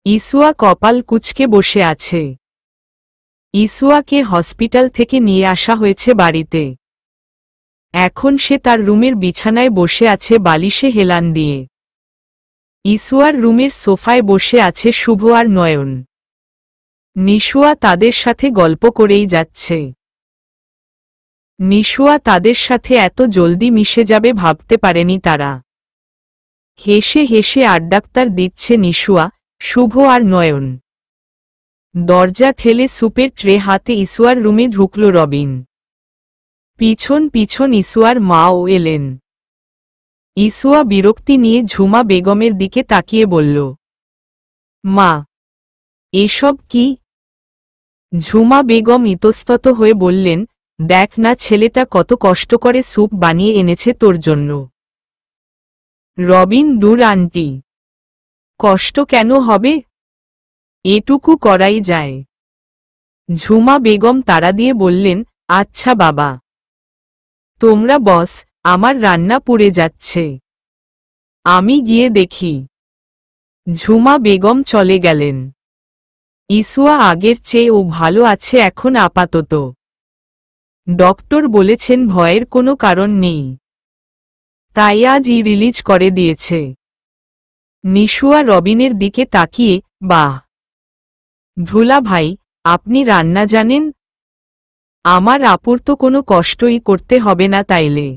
ইসুয়া কপাল কুঁচকে বসে আছে। ইসুয়াকে হসপিটাল থেকে নিয়ে আসা হয়েছে বাড়িতে। এখন সে তার রুমের বিছানায় বসে আছে বালিশে হেলান দিয়ে। ইসুয়ার রুমের সোফায় বসে আছে শুভ আর নয়ন। নিশুয়া তাদের সাথে গল্প করেই যাচ্ছে। নিশুয়া তাদের সাথে এত জলদি মিশে যাবে ভাবতে পারেনি তারা। হেসে হেসে আড্ডাক্তার দিচ্ছে নিশুয়া, শুভ আর নয়ন। দরজা ঠেলে সুপের ট্রে হাতে ইসুয়ার রুমে ঢুকল রবিন। পিছন পিছন ইসুয়ার মাও এলেন। ইসুয়া বিরক্তি নিয়ে ঝুমা বেগমের দিকে তাকিয়ে বলল, মা, এসব কি? ঝুমা বেগম ইতস্তত হয়ে বললেন, দেখ না ছেলেটা কত কষ্ট করে স্যুপ বানিয়ে এনেছে তোর জন্য। রবিন, দূর আন্টি, কষ্ট কেন হবে? এটুকু করাই যায়। ঝুমা বেগম তাড়া দিয়ে বললেন, আচ্ছা বাবা, তোমরা বস, আমার রান্না পুড়ে যাচ্ছে, আমি গিয়ে দেখি। ঝুমা বেগম চলে গেলেন। ইসুয়া আগের চেয়েও ভালো আছে এখন আপাতত। ডক্টর বলেছেন ভয়ের কোনো কারণ নেই, তাই আজই রিলিজ করে দিয়েছে। নিশুয়া রবিনের দিকে তাকিয়ে, বাহ, ধুলা ভাই, আপনি রান্না জানেন? আমার আপুর তো কোনো কষ্টই করতে হবে না তাইলে।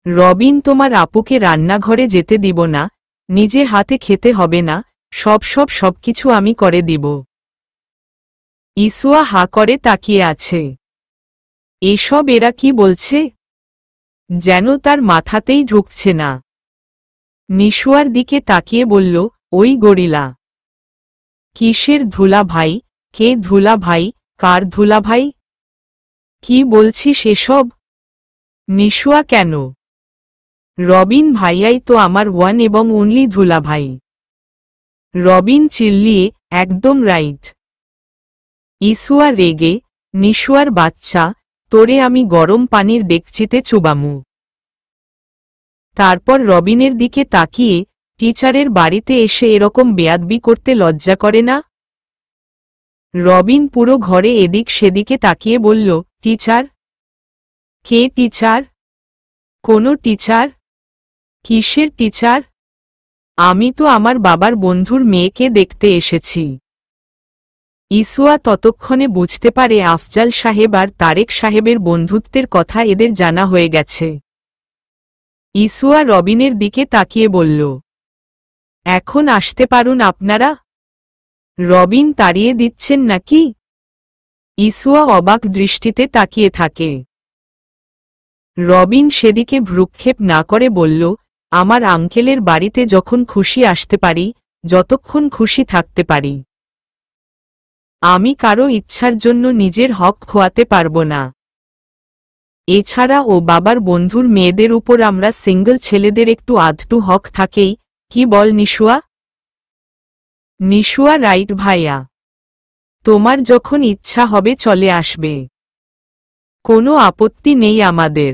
রবিন, তোমার আপুকে রান্নাঘরে যেতে দিব না, নিজে হাতে খেতে হবে না, সবকিছু আমি করে দিব। ইসুয়া হা করে তাকিয়ে আছে। এসব এরা কি বলছে? যেন তার মাথাতেই ঢুকছে না। নিশুয়ার দিকে তাকিয়ে বলল, ওই গরিলা। কিসের ধুলা ভাই? কে ধুলা ভাই? কার ধুলা ভাই? কি বলছিস এসব? নিশুয়া, কেন? রবিন ভাইয়াই তো আমার ওয়ান এবং অনলি ধুলা ভাই। রবিন চিল্লিয়ে, একদম রাইট। ইসুয়া রেগে, নিশুয়ার বাচ্চা, তোরে আমি গরম পানির ডেকচিতে চুবামু। তারপর রবিনের দিকে তাকিয়ে, টিচারের বাড়িতে এসে এরকম বেয়াদবি করতে লজ্জা করে না? রবিন পুরো ঘরে এদিক সেদিকে তাকিয়ে বলল, টিচার? কে টিচার? কোনো টিচার? কিসের টিচার? আমি তো আমার বাবার বন্ধুর মেয়েকে দেখতে এসেছি। ইসুয়া ততক্ষণে বুঝতে পারে আফজাল সাহেব আর তারেক সাহেবের বন্ধুত্বের কথা এদের জানা হয়ে গেছে। ইসুয়া রবিনের দিকে তাকিয়ে বলল, এখন আসতে পারুন আপনারা? রবিন তাড়িয়ে দিচ্ছেন নাকি? ইসুয়া অবাক দৃষ্টিতে তাকিয়ে থাকে। রবিন সেদিকে ভ্রুক্ষেপ না করে বলল, আমার আঙ্কেলের বাড়িতে যখন খুশি আসতে পারি, যতক্ষণ খুশি থাকতে পারি। আমি কারো ইচ্ছার জন্য নিজের হক খোয়াতে পারব না। এছাড়া ও বাবার বন্ধুর মেয়েদের উপর আমরা সিঙ্গল ছেলেদের একটু আধটু হক থাকেই, কি বল নিশুয়া? নিশুয়া, রাইট ভাইয়া। তোমার যখন ইচ্ছা হবে চলে আসবে, কোনো আপত্তি নেই আমাদের।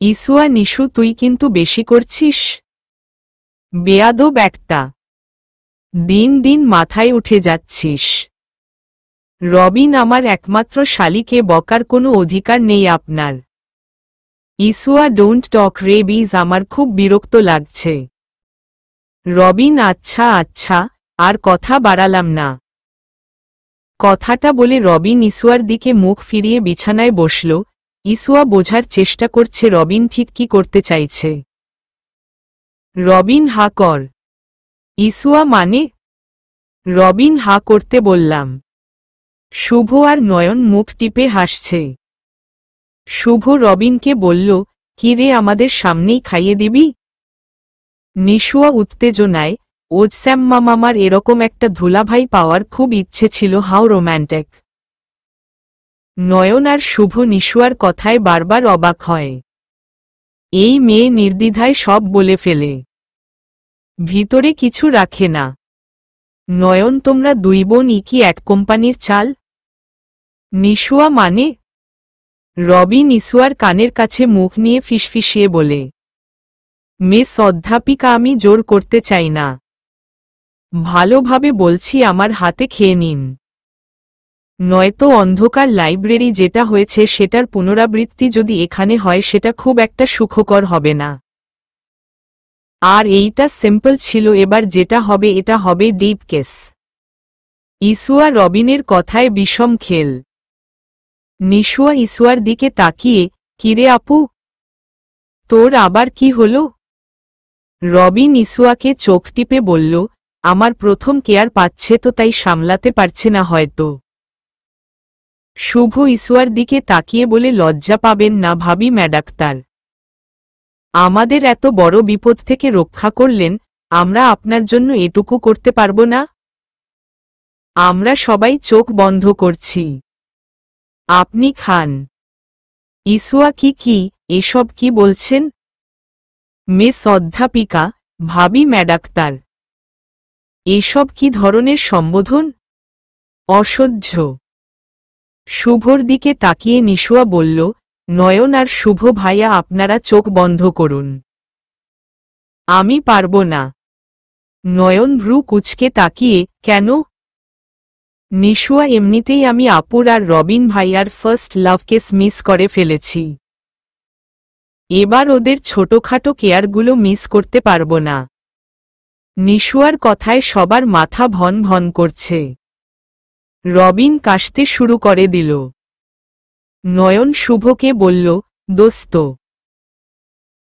ইসুয়া, নিশু, তুই কিন্তু বেশি করছিস। বেয়াদব একটা। দিন দিন মাথায় উঠে যাচ্ছিস। রবিন, আমার একমাত্র শালিকে বকার কোনো অধিকার নেই আপনার। ইসুয়া, ডোন্ট টক রেবিজ, আমার খুব বিরক্ত লাগছে। রবিন, আচ্ছা আচ্ছা, আর কথা বাড়ালাম না। কথাটা বলে রবিন ইসুয়ার দিকে মুখ ফিরিয়ে বিছানায় বসল। ইসুয়া বোঝার চেষ্টা করছে রবিন ঠিক কি করতে চাইছে। রবিন, হা কর। ইসুয়া, মানে? রবিন, হা করতে বললাম। শুভ আর নয়ন মুখ টিপে হাসছে। শুভ রবিনকে বলল, কি রে, আমাদের সামনেই খাইয়ে দিবি? নিশুয়া উত্তেজনায়, ওজস্যাম্মা, মামার এরকম একটা ধুলাভাই পাওয়ার খুব ইচ্ছে ছিল, হাউ রোম্যান্টিক। নয়ন আর শুভ নিশুয়ার কথায় বারবার অবাক হয়। এই মেয়ে নির্দ্বিধায় সব বলে ফেলে, ভিতরে কিছু রাখে না। নয়ন, তোমরা দুই বোন কি এক কোম্পানির চাল? নিশুয়া, মানে? রবিন ইসুয়ার কানের কাছে মুখ নিয়ে ফিসফিসিয়ে বলে, মিস অধ্যাপিকা, আমি জোর করতে চাই না। ভালোভাবে বলছি, আমার হাতে খেয়ে নিন। নয়তো অন্ধকার লাইব্রেরি যেটা হয়েছে সেটার পুনরাবৃত্তি যদি এখানে হয় সেটা খুব একটা সুখকর হবে না। আর এইটা সিম্পল ছিল, এবার যেটা হবে এটা হবে ডিপ কেস। ইসুয়া রবিনের কথায় বিষম খেল। নিশুয়া ইসুয়ার দিকে তাকিয়ে, কিরে আপু, তোর আবার কি হলো? রবিন ইসুয়াকে চোখ টিপে বলল, আমার প্রথম কেয়ার পাচ্ছে তো তাই সামলাতে পারছে না হয়তো। শুভ ইসুয়ার দিকে তাকিয়ে বলে, লজ্জা পাবেন না ভাবি ম্যাডাক্তার, আমাদের এত বড় বিপদ থেকে রক্ষা করলেন, আমরা আপনার জন্য এটুকু করতে পারব না? আমরা সবাই চোখ বন্ধ করছি, আপনি খান। ইসুয়া কি এসব কি বলছেন? মিস অধ্যাপিকা, ভাবি ম্যাডাক্তার, এসব কি ধরনের সম্বোধন? অসহ্য। শুভর দিকে তাকিয়ে নিশুয়া বলল, নয়ন আর শুভ ভাইয়া আপনারা চোখ বন্ধ করুন। আমি পারব না। নয়ন ভ্রু কুঁচকে তাকিয়ে, কেন? নিশুয়া, এমনিতেই আমি আপুর আর রবিন ভাইয়ার ফার্স্ট লাভ কেস মিস করে ফেলেছি, এবার ওদের ছোটখাটো কেয়ারগুলো মিস করতে পারব না। নিশুয়ার কথায় সবার মাথা ভন ভন করছে। রবিন কাশতে শুরু করে দিল। নয়ন শুভকে বলল, দোস্ত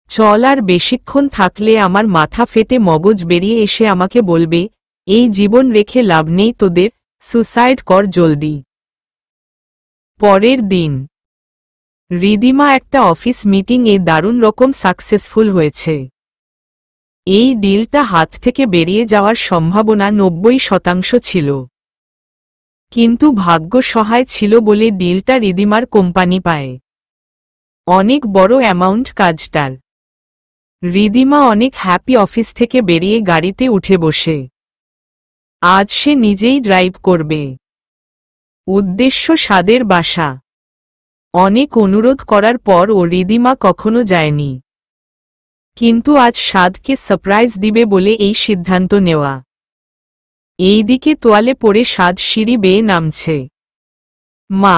চল, আর বেশিক্ষণ থাকলে আমার মাথা ফেটে মগজ বেরিয়ে এসে আমাকে বলবে, এই জীবন রেখে লাভ নেই তোদের, সুসাইড কর জলদি। পরের দিন রিদিমা একটা অফিস মিটিংয়ে দারুণ রকম সাকসেসফুল হয়েছে। এই ডিলটা হাত থেকে বেরিয়ে যাওয়ার সম্ভাবনা 90% ছিল, কিন্তু ভাগ্য সহায় ছিল বলে ডিলটা রিদিমার কোম্পানি পায়। অনেক বড় অ্যামাউন্ট কাজটার। রিদিমা অনেক হ্যাপি অফিস থেকে বেরিয়ে গাড়িতে উঠে বসে। আজ সে নিজেই ড্রাইভ করবে। উদ্দেশ্য সাদের বাসা। অনেক অনুরোধ করার পর ও রিদিমা কখনো যায়নি, কিন্তু আজ সাদকে সারপ্রাইজ দিবে বলে এই সিদ্ধান্ত নেওয়া। এইদিকে তোয়ালে পড়ে সাদ সিঁড়ি বেয়ে নামছে। মা,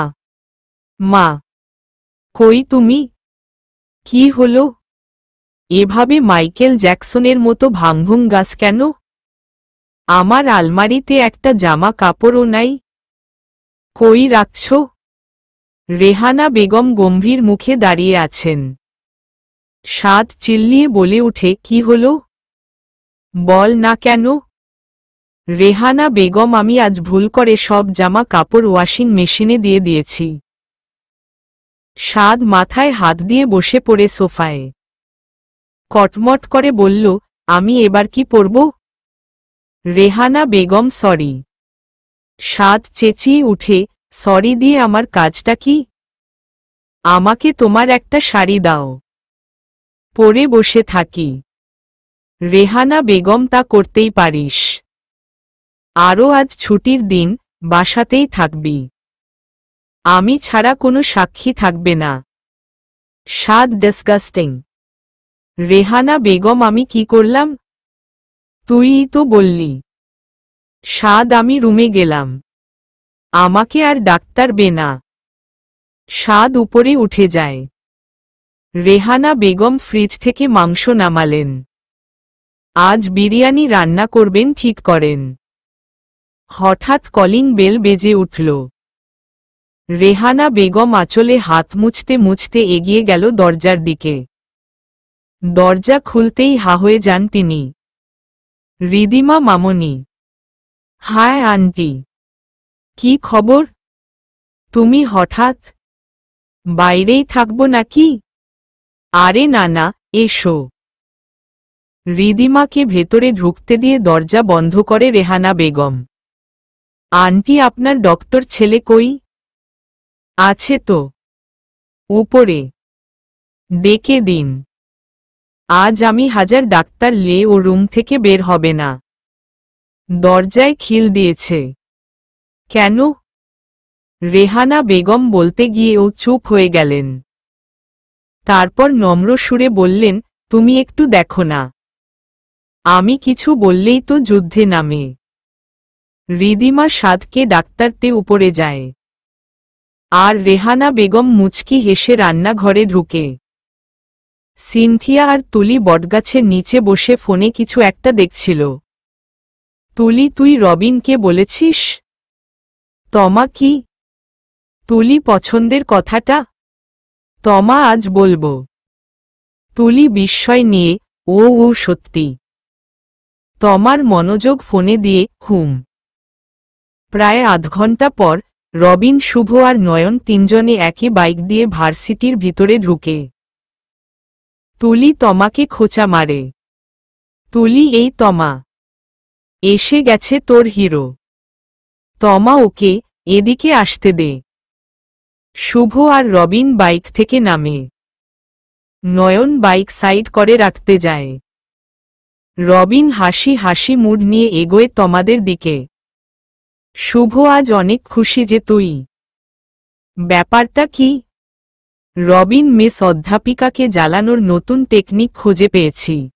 মা, কই তুমি? কি হলো? এভাবে মাইকেল জ্যাকসনের মতো ভাঙভুং গাছ কেন? আমার আলমারিতে একটা জামা কাপড়ও নাই। কই রাখছ? রেহানা বেগম গম্ভীর মুখে দাঁড়িয়ে আছেন। সাদ চিল্লিয়ে বলে উঠে, কি হলো? বল না কেন? রেহানা বেগম, আমি আজ ভুল করে সব জামা কাপড় ওয়াশিং মেশিনে দিয়ে দিয়েছি। সাদ মাথায় হাত দিয়ে বসে পড়ে সোফায়। কটমট করে বলল, আমি এবার কি পরব? রেহানা বেগম, সরি। সাদ চেঁচিয়ে উঠে, সরি দিয়ে আমার কাজটা কি? আমাকে তোমার একটা শাড়ি দাও, পরে বসে থাকি। রেহানা বেগম, তা করতেই পারিস। আরও আজ ছুটির দিন, বাসাতেই থাকবি। আমি ছাড়া কোনো সাক্ষী থাকবে না। সাদ ডিসগাস্টিং। রেহানা বেগম, আমি কি করলাম? তুইই তো বললি। সাদ, আমি রুমে গেলাম, আমাকে আর ডাক্তার না। সাদ উপরে উঠে যায়। রেহানা বেগম ফ্রিজ থেকে মাংস নামালেন। আজ বিরিয়ানি রান্না করবেন ঠিক করেন। হঠাৎ কলিং বেল বেজে উঠল। রেহানা বেগম আঁচলে হাত মুছতে মুছতে এগিয়ে গেল দরজার দিকে। দরজা খুলতেই হা হয়ে যান তিনি। রিদিমা মামনি। হায় আন্টি, কি খবর? তুমি হঠাৎ? বাইরেই থাকবো নাকি? আরে না না, এসো। রিদিমাকে ভেতরে ঢুকতে দিয়ে দরজা বন্ধ করে রেহানা বেগম। আন্টি, আপনার ডক্টর ছেলে কই? আছে তো, উপরে। ডেকে দিন। আজ আমি হাজার ডাক্তার লে ও রুম থেকে বের হবে না। দরজায় খিল দিয়েছে। কেন? রেহানা বেগম বলতে গিয়ে ও চুপ হয়ে গেলেন। তারপর নম্র সুরে বললেন, তুমি একটু দেখো না। আমি কিছু বললেই তো যুদ্ধে নামে। রিদিমা সাদকে ডাক্তারতে উপরে যায়। আর রেহানা বেগম মুচকি হেসে রান্নাঘরে ঢুকে। সিনথিয়া আর তুলি বটগাছের নিচে বসে ফোনে কিছু একটা দেখছিল। তুলি, তুই রবিনকে বলেছিস? তমা কি? তুলি, পছন্দের কথাটা? তমা, আজ বলবো। তুলি বিস্ময় নিয়ে, ও সত্যি? তমার মনোযোগ ফোনে দিয়ে, হুম। প্রায় আধ ঘন্টা পর রবিন, শুভ আর নয়ন তিনজনে একই বাইক দিয়ে ভার্সিটির ভিতরে ঢুকে। তুলি তমাকে খোঁচা মারে। তুলি, এই তমা, এসে গেছে তোর হিরো। তমা, ওকে এদিকে আসতে দে। শুভ আর রবিন বাইক থেকে নামে। নয়ন বাইক সাইড করে রাখতে যায়। রবিন হাসি হাসি মুড নিয়ে এগোয় তমাদের দিকে। শুভ, আজ অনেক খুশি যে তুই। ব্যাপারটা কি? রবিন, মিস অধ্যাপিকাকে জ্বালানোর নতুন টেকনিক খুঁজে পেয়েছি।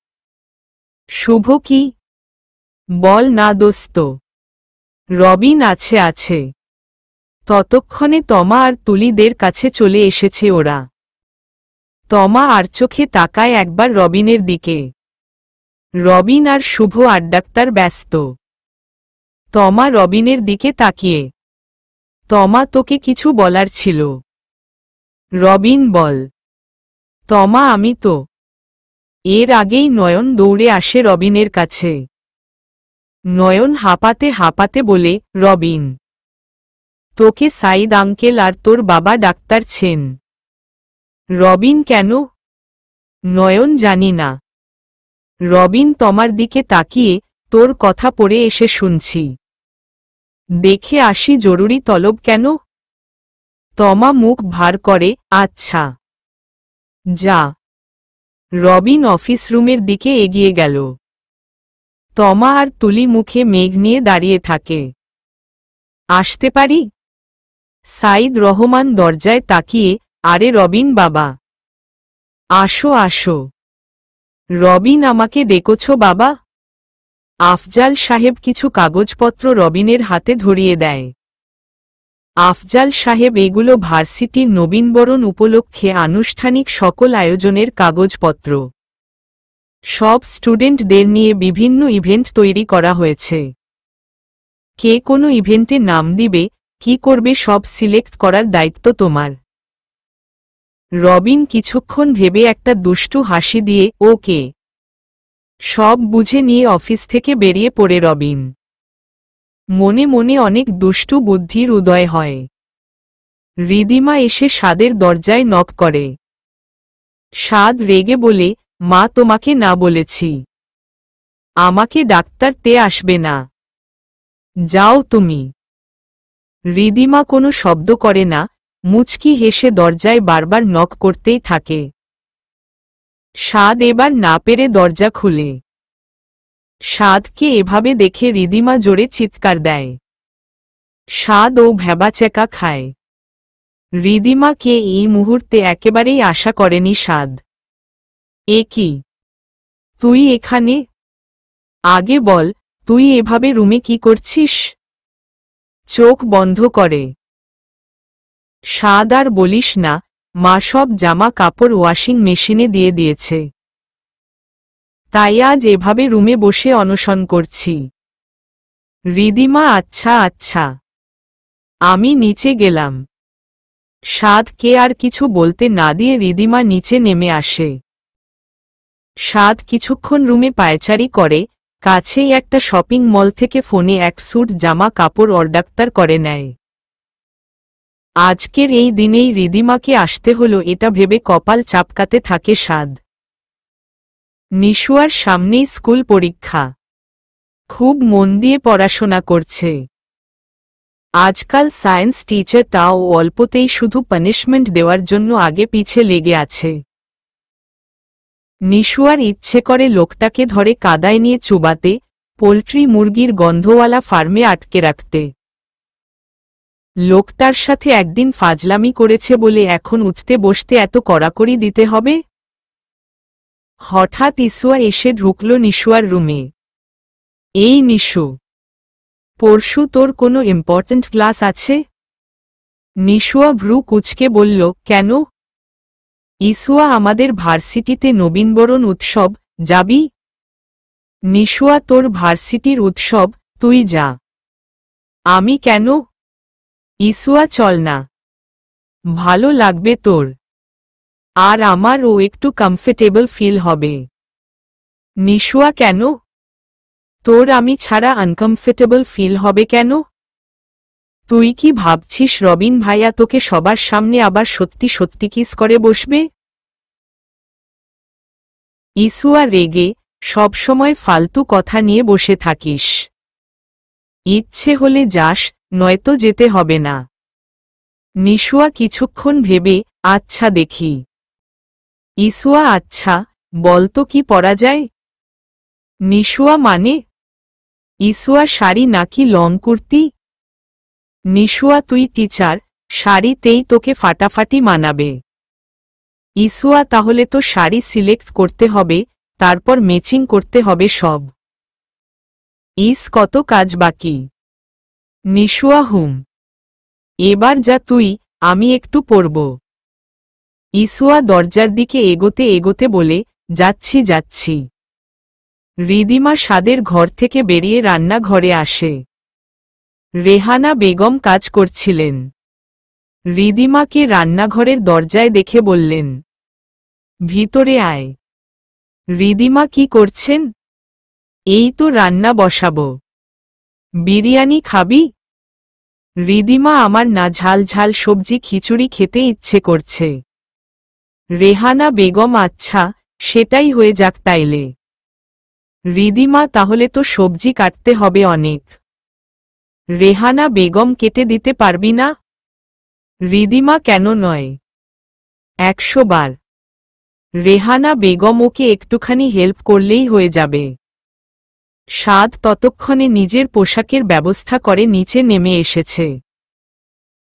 শুভ, কি? বল না দোস্ত। রবিন, আছে। ততক্ষণে তমা আর তুলিদের কাছে চলে এসেছে ওরা। তমা আর চোখে তাকায় একবার রবিনের দিকে। রবিন আর শুভ আড্ডাক্তার ব্যস্ত। তমা রবিনের দিকে তাকিয়ে, তমা, তোকে কিছু বলার ছিল। রবিন, বল। তমা, আমি তো। এর আগেই নয়ন দৌড়ে আসে রবিনের কাছে। নয়ন হাঁপাতে হাঁপাতে বলে, রবিন, তোকে সাইদ আঙ্কেল আর তোর বাবা ডাক্তার ছেন। রবিন, কেন? নয়ন, জানি না। রবিন তমার দিকে তাকিয়ে, তোর কথা পড়ে এসে শুনছি। দেখে আসি জরুরি তলব কেন? তমা মুখ ভার করে, আচ্ছা যা। রবিন অফিস রুমের দিকে এগিয়ে গেল। তমা আর তুলি মুখে মেঘ নিয়ে দাঁড়িয়ে থাকে। আসতে পারি? সাইদ রহমান দরজায় তাকিয়ে, আরে রবিন বাবা, আসো আসো। রবিন, আমাকে ডেকেছ বাবা? আফজাল সাহেব কিছু কাগজপত্র রবিনের হাতে ধরিয়ে দেয়। আফজাল সাহেব এগুলো ভার্সিটির নবীনবরণ উপলক্ষে আনুষ্ঠানিক সকল আয়োজনের কাগজপত্র। সব স্টুডেন্টদের নিয়ে বিভিন্ন ইভেন্ট তৈরি করা হয়েছে। কে কোনো ইভেন্টে নাম দিবে, কি করবে, সব সিলেক্ট করার দায়িত্ব তোমার। রবিন কিছুক্ষণ ভেবে একটা দুষ্টু হাসি দিয়ে, ওকে। সব বুঝে নিয়ে অফিস থেকে বেরিয়ে পড়ে রবিন। মনে মনে অনেক দুষ্টু বুদ্ধির উদয় হয়। রিদিমা এসে সাদের দরজায় নক করে। সাদ রেগে বলে, মা তোমাকে না বলেছি। আমাকে ডাক্তারতে আসবে না। যাও তুমি। রিদিমা কোনো শব্দ করে না, মুচকি হেসে দরজায় বারবার নক করতেই থাকে। সাদ এবার না পেরে দরজা খুলে। সাদকে এভাবে দেখে রিদিমা জোরে চিৎকার দেয়। সাদ ও ভ্যাবাচ্যাকা খায়। রিদিমাকে এই মুহূর্তে একেবারেই আশা করেনি সাদ। এ কি? তুই এখানে? আগে বল, তুই এভাবে রুমে কি করছিস? চোখ বন্ধ করে। সাদ, আর বলিস না, মা সব জামা কাপড় ওয়াশিং মেশিনে দিয়ে দিয়েছে। তাই আজ এভাবে রুমে বসে অনশন করছি। রিদিমা, আচ্ছা আচ্ছা। আমি নিচে গেলাম। সাদকে আর কিছু বলতে না দিয়ে রিদিমা নিচে নেমে আসে। সাদ কিছুক্ষণ রুমে পায়চারি করে, কাছেই একটা শপিং মল থেকে ফোনে এক স্যুট জামা কাপড় অর্ডার করে নেয়। আজকের এই দিনেই রিদিমাকে আসতে হলো এটা ভেবে কপাল চাপকাতে থাকে সাদ। নিশুয়ার সামনেই স্কুল পরীক্ষা। খুব মন দিয়ে পড়াশোনা করছে। আজকাল সায়েন্স টিচারটাও অল্পতেই শুধু পানিশমেন্ট দেওয়ার জন্য আগে পিছে লেগে আছে। নিশুয়ার ইচ্ছে করে লোকটাকে ধরে কাদায় নিয়ে চুবাতে, পোল্ট্রি মুরগির গন্ধওয়ালা ফার্মে আটকে রাখতে। লোকটার সাথে একদিন ফাজলামি করেছে বলে এখন উঠতে বসতে এত কড়াকড়ি দিতে হবে? হঠাৎ ইসুয়া এসে ঢুকল নিশুয়ার রুমে। এই নিশু, পরশু তোর কোনো ইম্পর্ট্যান্ট ক্লাস আছে? নিশুয়া ভ্রু কুঁচকে বলল, কেন? ইসুয়া, আমাদের ভার্সিটিতে নবীনবরণ উৎসব, যাবি? নিশুয়া, তোর ভার্সিটির উৎসব, তুই যা। আমি কেন? ইসুয়া, চল না, ভালো লাগবে তোর, আর আমারও একটু কমফর্টেবল ফিল হবে। নিশুয়া, কেন? তোর আমি ছাড়া আনকমফর্টেবল ফিল হবে কেন? তুই কি ভাবছিস রবিন ভাইয়া তোকে সবার সামনে আবার সত্যি সত্যি কিস করে বসবে? ইসুয়া রেগে, সবসময় ফালতু কথা নিয়ে বসে থাকিস। ইচ্ছে হলে যাস, নয়তো যেতে হবে না। নিশুয়া কিছুক্ষণ ভেবে, আচ্ছা দেখি। ইসুয়া, আচ্ছা, বলতো কি পরা যায়? নিশুয়া, মানে? ইসুয়া, শাড়ি নাকি লং কুর্তি? নিশুয়া, তুই টিচার, শাড়িতেই তোকে ফাটাফাটি মানাবে। ইসুয়া, তাহলে তো শাড়ি সিলেক্ট করতে হবে, তারপর ম্যাচিং করতে হবে সব। কত কাজ বাকি? নিশুয়া, এবার যা তুই, আমি একটু পরব। ইসুয়া দরজার দিকে এগোতে এগোতে বলে, যাচ্ছি যাচ্ছি। রিদিমা সাদের ঘর থেকে বেরিয়ে রান্নাঘরে আসে। রেহানা বেগম কাজ করছিলেন। রিদিমাকে রান্নাঘরের দরজায় দেখে বললেন, ভিতরে আয়। রিদিমা, কি করছেন? এই তো রান্না বসাবো। বিরিয়ানি খাবি? রিদিমা, আমার না ঝাল ঝাল সবজি খিচুড়ি খেতে ইচ্ছে করছে। রেহানা বেগম, আচ্ছা, সেটাই হয়ে যাক তাইলে। রিদিমা, তাহলে তো সবজি কাটতে হবে অনেক। রেহানা বেগম, কেটে দিতে পারবি না? রিদিমা, কেন নয়, 100 বার। রেহানা বেগম, ওকে একটুখানি হেল্প করলেই হয়ে যাবে। সাদ ততক্ষণে নিজের পোশাকের ব্যবস্থা করে নিচে নেমে এসেছে।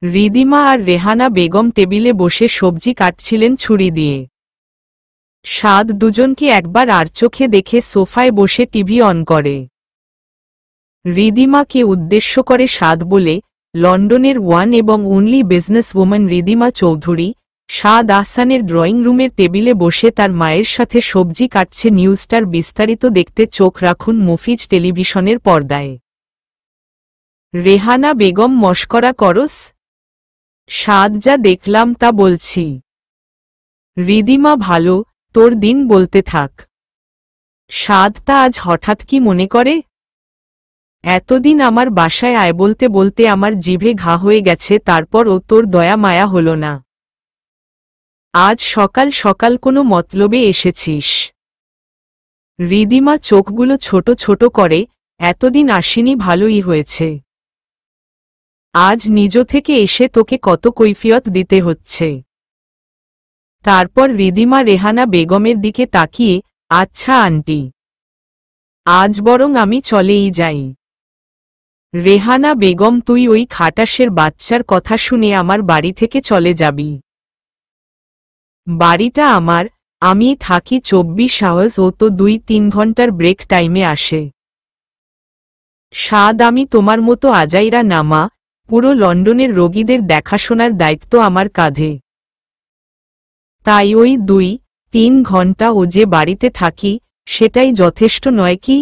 রিদিমা আর রেহানা বেগম টেবিলে বসে সবজি কাটছিলেন ছুরি দিয়ে। সাদ দুজনকে একবার আর চোখে দেখে সোফায় বসে টিভি অন করে। রিদিমাকে উদ্দেশ্য করে সাদ বলে, লন্ডনের ওয়ান এবং only business woman Ridima Chowdhury সাদ আহসানের ড্রয়িং রুমের টেবিলে বসে তার মায়ের সাথে সবজি কাটছে। নিউজটার বিস্তারিত দেখতে চোখ রাখুন মফিজ টেলিভিশনের পর্দায়। রেহানা বেগম, মশকরা করস? সাদ, যা দেখলাম তা বলছি। রিদিমা, ভালো, তোর দিন বলতে থাক। সাদ, তা আজ হঠাৎ কি মনে করে? এতদিন আমার বাসায় আয় বলতে বলতে আমার জিভে ঘা হয়ে গেছে, তারপরও তোর দয়া মায়া হল না। আজ সকাল সকাল কোনো মতলবে এসেছিস? রিদিমা চোখগুলো ছোট ছোট করে, এতদিন আসিনি, ভালোই হয়েছে। আজ নিজ থেকে এসে তোকে কত কৈফিয়ত দিতে হচ্ছে। তারপর রিদিমা রেহানা বেগমের দিকে তাকিয়ে, আচ্ছা আন্টি, আজ বরং আমি চলেই যাই। রেহানা বেগম, তুই ওই খাটাসের বাচ্চার কথা শুনে আমার বাড়ি থেকে চলে যাবি? বাড়িটা আমার, আমি থাকি 24 আওয়ার্স, ও তো 2-3 ঘন্টার ব্রেক টাইমে আসে। সাদ, আমি তোমার মতো আজাইরা নামা, পুরো লন্ডনের রোগীদের দেখাশোনার দায়িত্ব আমার কাঁধে। তাই ওই 2-3 ঘন্টা ও যে বাড়িতে থাকি, সেটাই যথেষ্ট নয় কি?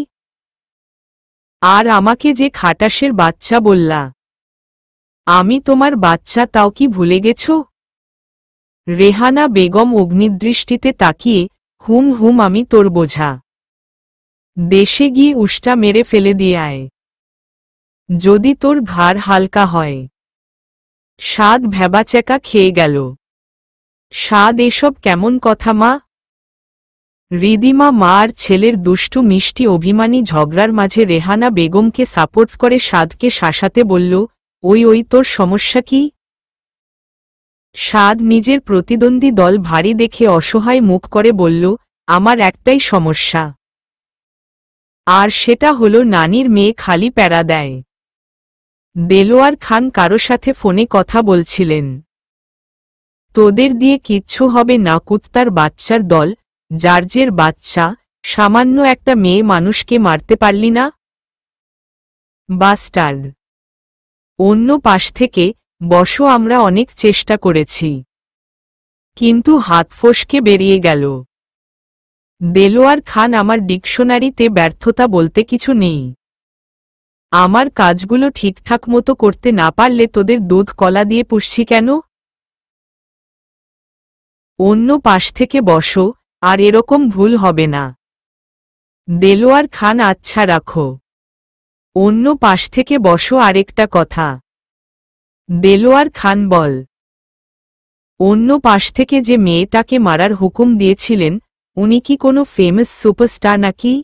আর আমাকে যে খাটাসের বাচ্চা বললা, আমি তোমার বাচ্চা, তাও কি ভুলে গেছ? রেহানা বেগম অগ্নিদৃষ্টিতে তাকিয়ে, আমি তোর বোঝা। দেশে গিয়ে উষ্টা মেরে ফেলে দিয়ে আয়, যদি তোর ঘাড় হালকা হয়। সাদ ভ্যাবাচ্যাকা খেয়ে গেল। সাদ, এসব কেমন কথা মা? রিদিমা মা আর ছেলের দুষ্টু মিষ্টি অভিমানী ঝগড়ার মাঝে রেহানা বেগমকে সাপোর্ট করে সাদকে শাসাতে বলল, ওই তোর সমস্যা কি? সাদ নিজের প্রতিদ্বন্দ্বী দল ভারী দেখে অসহায় মুখ করে বলল, আমার একটাই সমস্যা, আর সেটা হলো নানির মেয়ে খালি প্যারা দেয়। দেলোয়ার খান কারো সাথে ফোনে কথা বলছিলেন। তোদের দিয়ে কিচ্ছু হবে না, কুত্তার বাচ্চার দল, জার্জের বাচ্চা, সামান্য একটা মেয়ে মানুষকে মারতে পারলি না? বাস্টার্ড। অন্য পাশ থেকে, বসো, আমরা অনেক চেষ্টা করেছি, কিন্তু হাত ফসকে বেরিয়ে গেল। দেলোয়ার খান, আমার ডিকশনারিতে ব্যর্থতা বলতে কিছু নেই। আমার কাজগুলো ঠিকঠাক মতো করতে না পারলে তোদের দুধ কলা দিয়ে পুষছি কেন? অন্য পাশ থেকে বসো, আর এরকম ভুল হবে না। দেলোয়ার খান, আচ্ছা রাখো। অন্য পাশ থেকে বসো। আরেকটা কথা। দেলোয়ার খান, বল। অন্য পাশ থেকে যে মেয়েটাকে মারার হুকুম দিয়েছিলেন, উনি কি কোনো ফেমাস সুপারস্টার নাকি?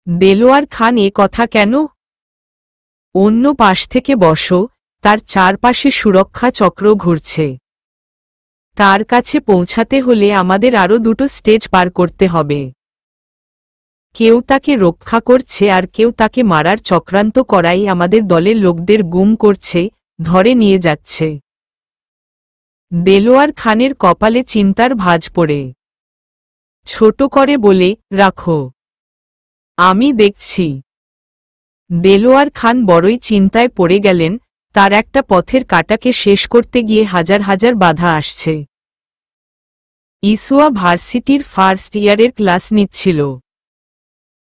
দেলোয়ার খান, এ কথা কেন? অন্য পাশ থেকে বসো, তার চারপাশে সুরক্ষা চক্র ঘুরছে। তার কাছে পৌঁছাতে হলে আমাদের আরও দুটো স্টেজ পার করতে হবে। কেউ তাকে রক্ষা করছে আর কেউ তাকে মারার চক্রান্ত করাই আমাদের দলের লোকদের গুম করছে, ধরে নিয়ে যাচ্ছে। দেলোয়ার খানের কপালে চিন্তার ভাঁজ পড়ে। ছোট করে বলে, রাখো, আমি দেখছি। দেলোয়ার খান বড়ই চিন্তায় পড়ে গেলেন, তার একটা পথের কাটাকে শেষ করতে গিয়ে হাজার হাজার বাধা আসছে। ইসুয়া ভার্সিটির ফার্স্ট ইয়ারের ক্লাস নিচ্ছিল।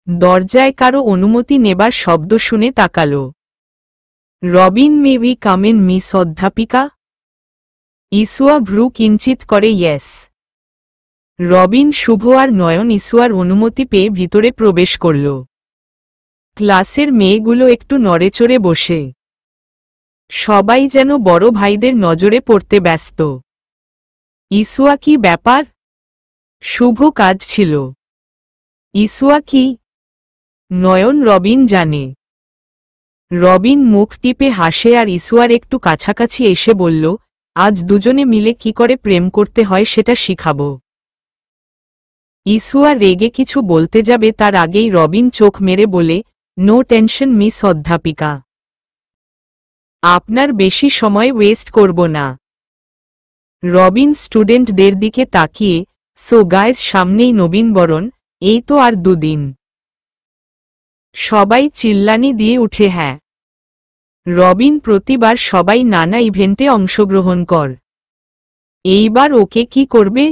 দরজায় কারো অনুমতি নেবার শব্দ শুনে তাকাল। Robin, may we come in, miss অধ্যাপিকা? ইসুয়া ভ্রু কিঞ্চিত করে ইয়েস। রবিন, শুভ আর নয়ন ইসুয়ার অনুমতি পেয়ে ভিতরে প্রবেশ করল। ক্লাসের মেয়েগুলো একটু নড়েচড়ে বসে। সবাই যেন বড় ভাইদের নজরে পড়তে ব্যস্ত। ইসুয়া, কি ব্যাপার? শুভ কাজ ছিল। ইসুয়া, কি? নয়ন, রবিন জানে। রবিন মুখ টিপে হাসে আর ইসুয়ার একটু কাছাকাছি এসে বলল, আজ দুজনে মিলে কি করে প্রেম করতে হয় সেটা শিখাব। ইসুয়া রেগে কিছু বলতে যাবে তার আগেই রবিন চোখ মেরে বলে, নো টেনশন মিস অধ্যাপিকা, আপনার বেশি সময় ওয়েস্ট করব না। রবিন স্টুডেন্টদের দিকে তাকিয়ে, সো গাইজ, সামনেই নবীনবরণ, এই তো আর দুদিন। সবাই চিল্লানি দিয়ে উঠে হ্যাঁ। রবিন, প্রতিবার সবাই নানা ইভেন্টে অংশগ্রহণ কর। এইবার ওকে কি করবে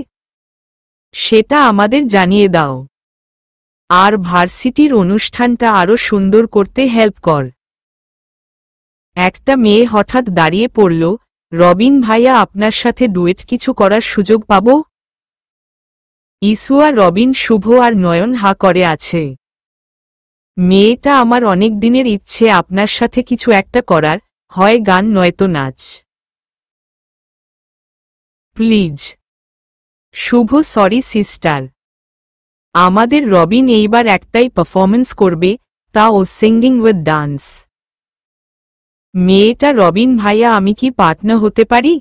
সেটা আমাদের জানিয়ে দাও। আর ভার্সিটির অনুষ্ঠানটা আরও সুন্দর করতে হেল্প কর। একটা মেয়ে হঠাৎ দাঁড়িয়ে পড়ল, রবিন ভাইয়া, আপনার সাথে ডুয়েট কিছু করার সুযোগ পাব? ইসুয়া, রবিন, শুভ আর নয়ন হা করে আছে। মেয়েটা, আমার অনেক দিনের ইচ্ছে আপনার সাথে কিছু একটা করার, হয় গান নয়তো নাচ। প্লিজ। শুভ, সরি সিস্টার, আমাদের রবিন এইবার একটাই পারফরমেন্স করবে, তা ও সিঙ্গিং উইথ ডান্স। মেয়েটা, রবিন ভাইয়া, আমি কি পার্টনার হতে পারি?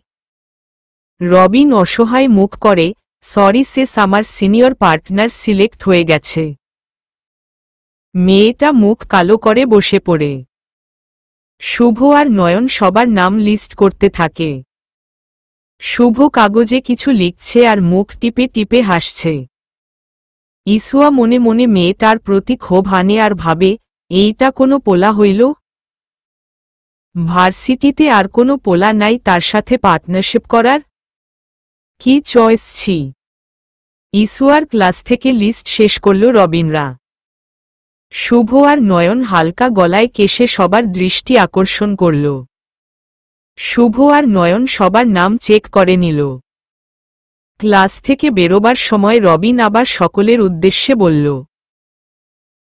রবিন অসহায় মুখ করে, সরি সেস, আমার সিনিয়র পার্টনার সিলেক্ট হয়ে গেছে। মেয়েটা মুখ কালো করে বসে পড়ে। শুভ আর নয়ন সবার নাম লিস্ট করতে থাকে। শুভ কাগজে কিছু লিখছে আর মুখ টিপে টিপে হাসছে। ইসুয়া মনে মনে মেয়েটার প্রতি ক্ষোভ আনে আর ভাবে, এইটা কোনো পোলা হইল? ভার্সিটিতে আর কোনো পোলা নাই তার সাথে পার্টনারশিপ করার? কি চয়েস ছি। ইসুয়ার ক্লাস থেকে লিস্ট শেষ করল রবিনরা। শুভ আর নয়ন হালকা গলায় কেশে সবার দৃষ্টি আকর্ষণ করল। শুভ আর নয়ন সবার নাম চেক করে নিল। ক্লাস থেকে বেরোবার সময় রবিন আবার সকলের উদ্দেশ্যে বলল,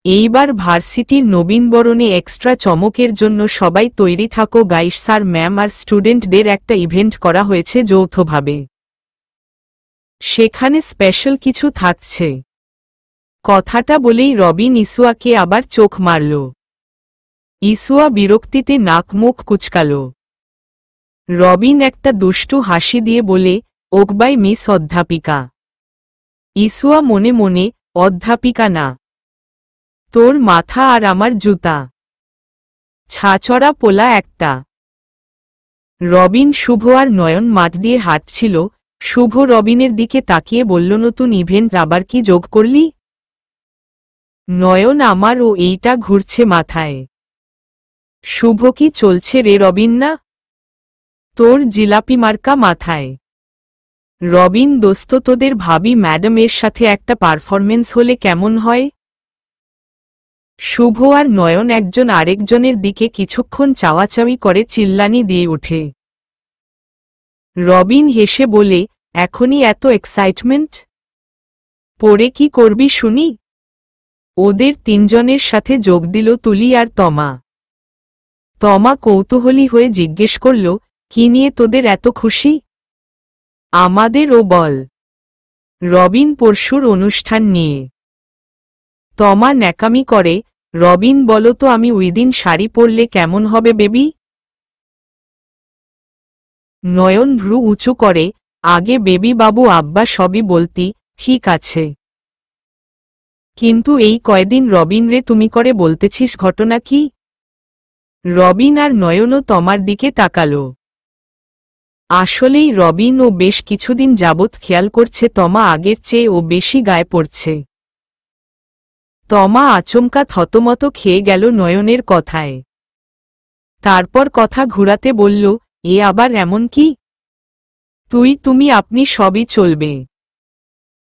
এইবার ভার্সিটির নবীনবরণে এক্সট্রা চমকের জন্য সবাই তৈরি থাকো গাইস, স্যার ম্যাম আর স্টুডেন্টদের একটা ইভেন্ট করা হয়েছে যৌথভাবে। সেখানে স্পেশাল কিছু থাকছে। কথাটা বলেই রবিন ইসুয়াকে আবার চোখ মারল। ইসুয়া বিরক্তিতে নাক মুখ কুচকাল। রবিন একটা দুষ্টু হাসি দিয়ে বলে, ওকবাই মিস অধ্যাপিকা। ইসুয়া মনে মনে, অধ্যাপিকা না, তোর মাথা আর আমার জুতা। ছাচড়া পোলা একটা। রবিন, শুভ আর নয়ন মাঠ দিয়ে হাঁটছিল, শুভ রবিনের দিকে তাকিয়ে বলল, নতুন ইভেন্ট আবার কি যোগ করলি? নয়ন, আমার ও এইটা ঘুরছে মাথায়। শুভ, কি চলছে রে রবিন? না তোর জিলাপি মার্কা মাথায়। রবিন, দোস্ত, তোদের ভাবি ম্যাডাম এর সাথে একটা পারফরমেন্স হলে কেমন হয়? শুভ আর নয়ন একজন আরেকজনের দিকে কিছুক্ষণ চাওয়াচাওয়ি করে চিল্লানি দিয়ে ওঠে। রবিন হেসে বলে, এখনই এত এক্সাইটমেন্ট? পরে কি করবি শুনি? ওদের তিনজনের সাথে যোগ দিল তুলি আর তমা। তমা কৌতূহলী হয়ে জিজ্ঞেস করল, কি নিয়ে তোদের এত খুশি? আমাদের ও বল। রবিন, পরশুর অনুষ্ঠান নিয়ে। তমা ন্যাকামি করে, রবিন, বলো তো আমি ওইদিন শাড়ি পরলে কেমন হবে বেবি? নয়ন ভ্রু উঁচু করে, আগে বেবি বাবু আব্বা সবই বলতি, ঠিক আছে, কিন্তু এই কয়দিন রবিন রে তুমি করে বলতেছিস, ঘটনা কি? রবিন আর নয়নও তমার দিকে তাকালো। আসলেই রবিন ও বেশ কিছুদিন যাবৎ খেয়াল করছে তমা আগের চেয়ে ও বেশি গায়ে পড়ছে। তমা আচমকা থতমত খেয়ে গেল নয়নের কথায়। তারপর কথা ঘুরাতে বলল, এ আবার এমন কি? তুমি আপনি সবই চলবে।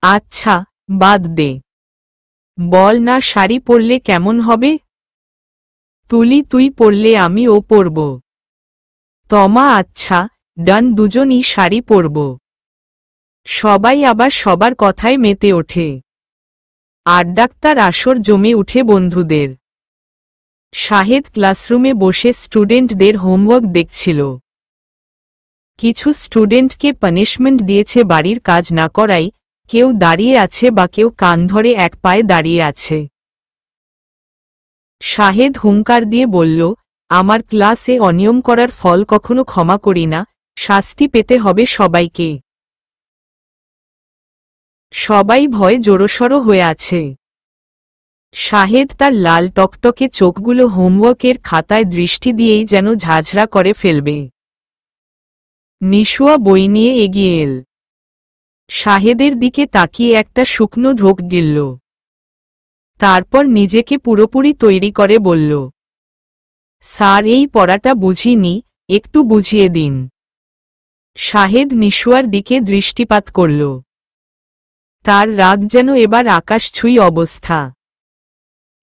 আচ্ছা, বাদ দে, বল না শাড়ি পরলে কেমন হবে? তুলি, তুই পরলে আমি ও পরব। তমা, আচ্ছা ডান, দুজনই শাড়ি পরব। সবাই আবার সবার কথায় মেতে ওঠে। আড্ডার আসর জমে উঠে বন্ধুদের। শাহেদ ক্লাসরুমে বসে স্টুডেন্টদের হোমওয়ার্ক দেখছিল। কিছু স্টুডেন্টকে পানিশমেন্ট দিয়েছে বাড়ির কাজ না করাই, কেউ দাঁড়িয়ে আছে বা কেউ কান ধরে এক পায়ে দাঁড়িয়ে আছে। শাহেদ হুঙ্কার দিয়ে বলল, আমার ক্লাসে অনিয়ম করার ফল কখনো ক্ষমা করি না, শাস্তি পেতে হবে সবাইকে। সবাই ভয়ে জড়সড় হয়ে আছে। শাহেদ তার লাল টকটকে চোখগুলো হোমওয়ার্কের খাতায় দৃষ্টি দিয়েই যেন ঝাঝরা করে ফেলবে। নিশুয়া বই নিয়ে এগিয়ে এল। শাহেদের দিকে তাকিয়ে একটা শুকনো ঢোক গিলল। তারপর নিজেকে পুরোপুরি তৈরি করে বলল, স্যার, এই পড়াটা বুঝিনি, একটু বুঝিয়ে দিন। শাহেদ নিশুয়ার দিকে দৃষ্টিপাত করল। তার রাগ যেন এবার আকাশছুঁই অবস্থা।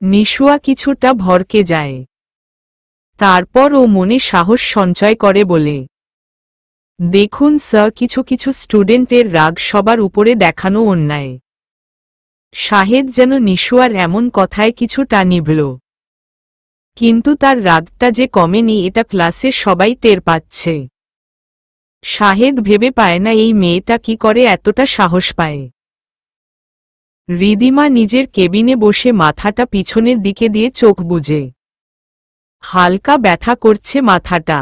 নিশুয়া কিছুটা ভরকে যায়। তারপর ও মনে সাহস সঞ্চয় করে বলে, দেখুন স্যার, কিছু কিছু স্টুডেন্টের রাগ সবার উপরে দেখানো অন্যায়। শাহেদ যেন নিশুয়ার এমন কথায় কিছুটা নিভল। কিন্তু তার রাগটা যে কমেনি এটা ক্লাসের সবাই টের পাচ্ছে। শাহেদ ভেবে পায় না এই মেয়েটা কি করে এতটা সাহস পায়। রিদিমা নিজের কেবিনে বসে মাথাটা পিছনের দিকে দিয়ে চোখ বুজে। হালকা ব্যথা করছে মাথাটা।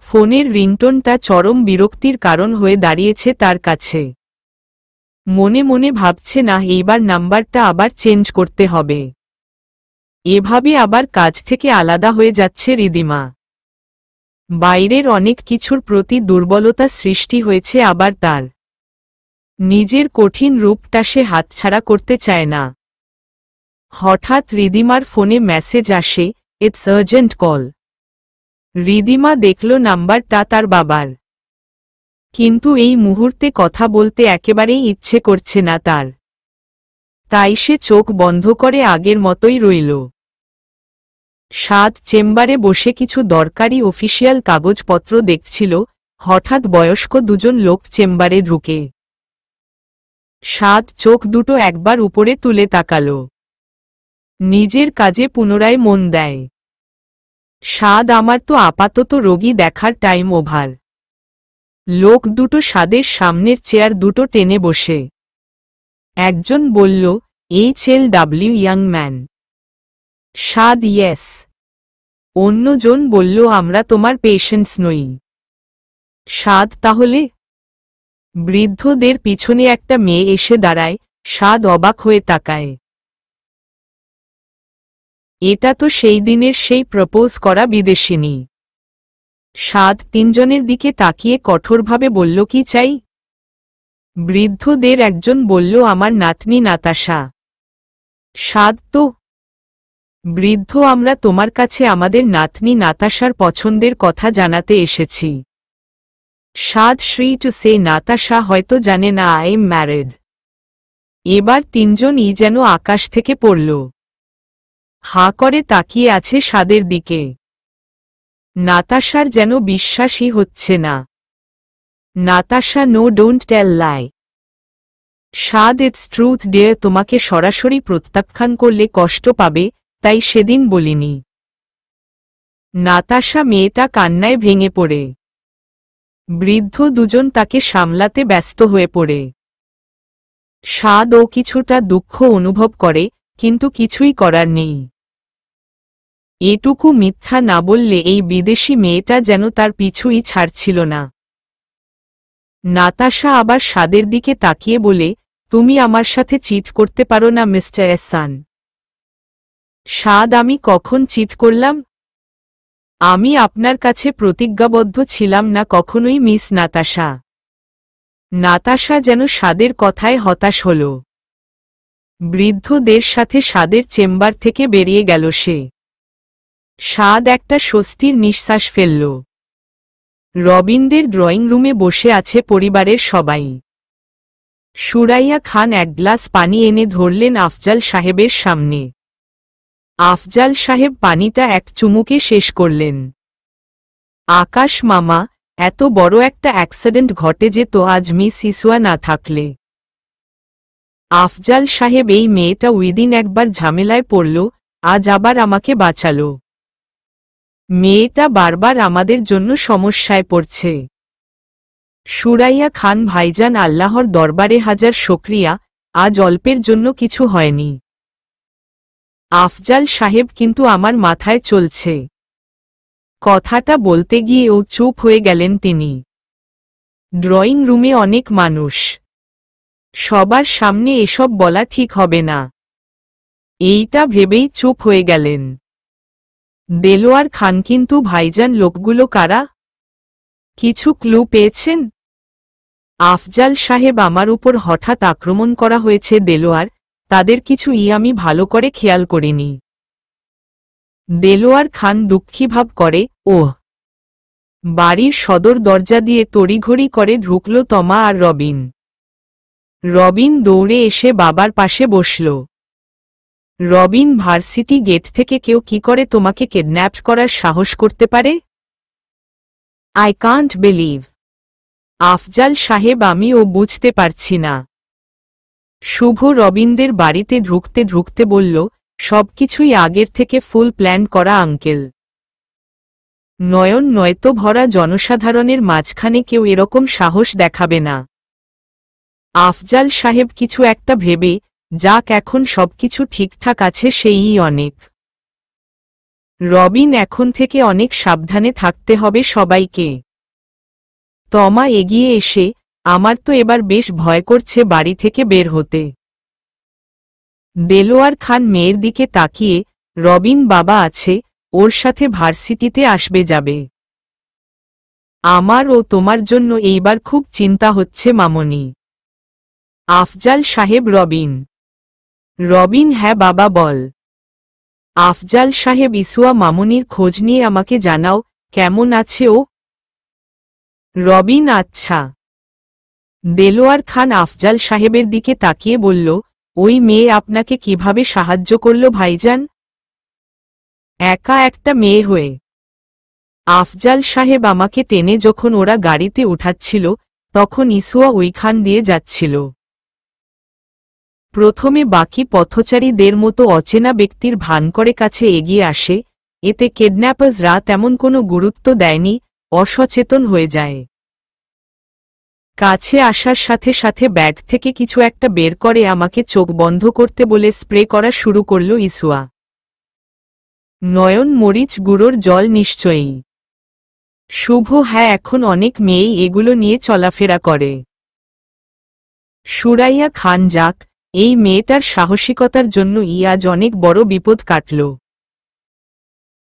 ফোনের রিংটোনটা চরম বিরক্তির কারণ হয়ে দাঁড়িয়েছে তার কাছে। মনে মনে ভাবছে, না, এইবার নাম্বারটা আবার চেঞ্জ করতে হবে। এভাবে আবার কাজ থেকে আলাদা হয়ে যাচ্ছে রিদিমা। বাইরের অনেক কিছুর প্রতি দুর্বলতা সৃষ্টি হয়েছে আবার তার। নিজের কঠিন রূপটা সে হাতছাড়া করতে চায় না। হঠাৎ রিদিমার ফোনে মেসেজ আসে, ইটস আর্জেন্ট কল। রিদিমা দেখল নাম্বারটা তার বাবার। কিন্তু এই মুহূর্তে কথা বলতে একেবারেই ইচ্ছে করছে না তার। তাই সে চোখ বন্ধ করে আগের মতোই রইল। সাদ চেম্বারে বসে কিছু দরকারি অফিসিয়াল কাগজপত্র দেখছিল। হঠাৎ বয়স্ক দুজন লোক চেম্বারে ঢুকে। সাদ চোখ দুটো একবার উপরে তুলে তাকাল। নিজের কাজে পুনরায় মন দেয়। সাদ, আমার তো আপাতত রোগী দেখার টাইম ওভার। লোক দুটো সাদের সামনের চেয়ার দুটো টেনে বসে। একজন বলল, HLW ইয়াং ম্যান। সাদ, ইয়েস। অন্যজন বলল, আমরা তোমার পেশেন্টস নই। সাদ, তাহলে? বৃদ্ধদের পিছনে একটা মেয়ে এসে দাঁড়ায়। সাদ অবাক হয়ে তাকায়। এটা তো সেই দিনের সেই প্রপোজ করা বিদেশিনী। সাদ তিনজনের দিকে তাকিয়ে কঠোরভাবে বলল, কি চাই? বৃদ্ধদের একজন বলল, আমার নাতনি নাতাশা। সাদ তো? বৃদ্ধ, আমরা তোমার কাছে আমাদের নাতনি নাতাশার পছন্দের কথা জানাতে এসেছি। সাদ, শ্রী টু সে নাতাশা হয়তো জানে না আই এম ম্যারিড। এবার তিনজনই যেন আকাশ থেকে পড়ল। হাঁ করে তাকিয়ে আছে সাদের দিকে। নাতাশার যেন বিশ্বাসই হচ্ছে না। Natasha, no, don't tell lie. Saad, it's truth dear, তোমাকে সরাসরি প্রত্যাখ্যান করলে কষ্ট পাবে, তাই সেদিন বলিনি। নাতাশা মেয়েটা কান্নায় ভেঙে পড়ে। বৃদ্ধ দুজন তাকে সামলাতে ব্যস্ত হয়ে পড়ে। সাদ ও কিছুটা দুঃখ অনুভব করে, কিন্তু কিছুই করার নেই। এটুকু মিথ্যা না বললে এই বিদেশি মেয়েটা যেন তার পিছুই ছাড়ছিল না। নাতাশা আবার সাদের দিকে তাকিয়ে বলে, তুমি আমার সাথে চিট করতে পারো না মিস্টার এহসান। সাদ, আমি কখন চিট করলাম? আমি আপনার কাছে প্রতিজ্ঞাবদ্ধ ছিলাম না কখনোই মিস নাতাশা। নাতাশা যেন সাদের কথায় হতাশ হল। বৃদ্ধদের সাথে সাদের চেম্বার থেকে বেরিয়ে গেল সে। সাদ একটা স্বস্তির নিঃশ্বাস ফেলল। রবিনদের ড্রয়িং রুমে বসে আছে পরিবারের সবাই। সুরাইয়া খান এক গ্লাস পানি এনে ধরলেন আফজাল সাহেবের সামনে। আফজাল সাহেব পানিটা এক চুমুকে শেষ করলেন। আকাশ মামা, এত বড় একটা অ্যাক্সিডেন্ট ঘটে যেত আজ মিস ইসওয়া না থাকলে। আফজাল সাহেব, এই মেয়েটা উইদিন একবার ঝামেলায় পড়ল, আজ আবার আমাকে বাঁচাল। মেয়েটা বারবার আমাদের জন্য সমস্যায় পড়ছে। সুরাইয়া খান, ভাইজান, আল্লাহর দরবারে হাজার শুকরিয়া, আজ অল্পের জন্য কিছু হয়নি। আফজাল সাহেব, কিন্তু আমার মাথায় চলছে। কথাটা বলতে গিয়ে ও চুপ হয়ে গেলেন তিনি। ড্রয়িং রুমে অনেক মানুষ। সবার সামনে এসব বলা ঠিক হবে না। এইটা ভেবেই চুপ হয়ে গেলেন। দেলোয়ার খান, কিন্তু ভাইজান, লোকগুলো কারা? কিছু ক্লু পেয়েছেন? আফজাল সাহেব, আমার উপর হঠাৎ আক্রমণ করা হয়েছে দেলোয়ার, তাদের কিছুই আমি ভালো করে খেয়াল করিনি। দেলোয়ার খান দুঃখী ভাব করে, ওহ। বাড়ির সদর দরজা দিয়ে তড়িঘড়ি করে ঢুকল তমা আর রবিন। রবিন দৌড়ে এসে বাবার পাশে বসল। রবিন, ভার্সিটি গেট থেকে কেউ কি করে তোমাকে কিডন্যাপ করার সাহস করতে পারে? I can't believe. আফজাল সাহেব, আমিও বুঝতে পারছি না। শুভ রবিনদের বাড়িতে ঢুকতে ঢুকতে বলল, সবকিছুই আগের থেকে ফুল প্ল্যান করা আঙ্কেল। নয়ন নয়তো ভরা জনসাধারণের মাঝখানে কেউ এরকম সাহস দেখাবে না। আফজাল সাহেব কিছু একটা ভেবে, যাক, এখন সবকিছু ঠিকঠাক আছে সেই অনেক। রবিন, এখন থেকে অনেক সাবধানে থাকতে হবে সবাইকে। তমা এগিয়ে এসে, আমার তো এবার বেশ ভয় করছে বাড়ি থেকে বের হতে। দেলোয়ার খান মেয়ের দিকে তাকিয়ে, রবিন বাবা আছে, ওর সাথে ভার্সিটিতে আসবে যাবে। আমার ও তোমার জন্য এইবার খুব চিন্তা হচ্ছে মামনি। আফজাল সাহেব, রবিন। রবিন, হ্যাঁ বাবা বল। আফজাল সাহেব, ইসুয়া মামনির খোঁজ নিয়ে আমাকে জানাও, কেমন আছে ও? রবিন, আচ্ছা। দেলোয়ার খান আফজাল সাহেবের দিকে তাকিয়ে বলল, ওই মেয়ে আপনাকে কিভাবে সাহায্য করল ভাইজান? একা একটা মেয়ে হয়ে। আফজাল সাহেব, আমাকে টেনে যখন ওরা গাড়িতে উঠাচ্ছিল, তখন ইসুয়া ওইখান দিয়ে যাচ্ছিল। প্রথমে বাকি পথচারীদের মতো অচেনা ব্যক্তির ভান করে কাছে এগিয়ে আসে, এতে কিডন্যাপার্সরা তেমন কোনো গুরুত্ব দেয়নি, অসচেতন হয়ে যায়। কাছে আসার সাথে সাথে ব্যাগ থেকে কিছু একটা বের করে আমাকে চোখ বন্ধ করতে বলে স্প্রে করা শুরু করল ইসুয়া। নয়ন, মরিচ গুঁড়োর জল নিশ্চয়ই। শুভ, হ্যাঁ, এখন অনেক মেয়েই এগুলো নিয়ে চলাফেরা করে। সুরাইয়া খান, যাক, এই মেয়েটার সাহসিকতার জন্য আজ অনেক বড় বিপদ কাটল।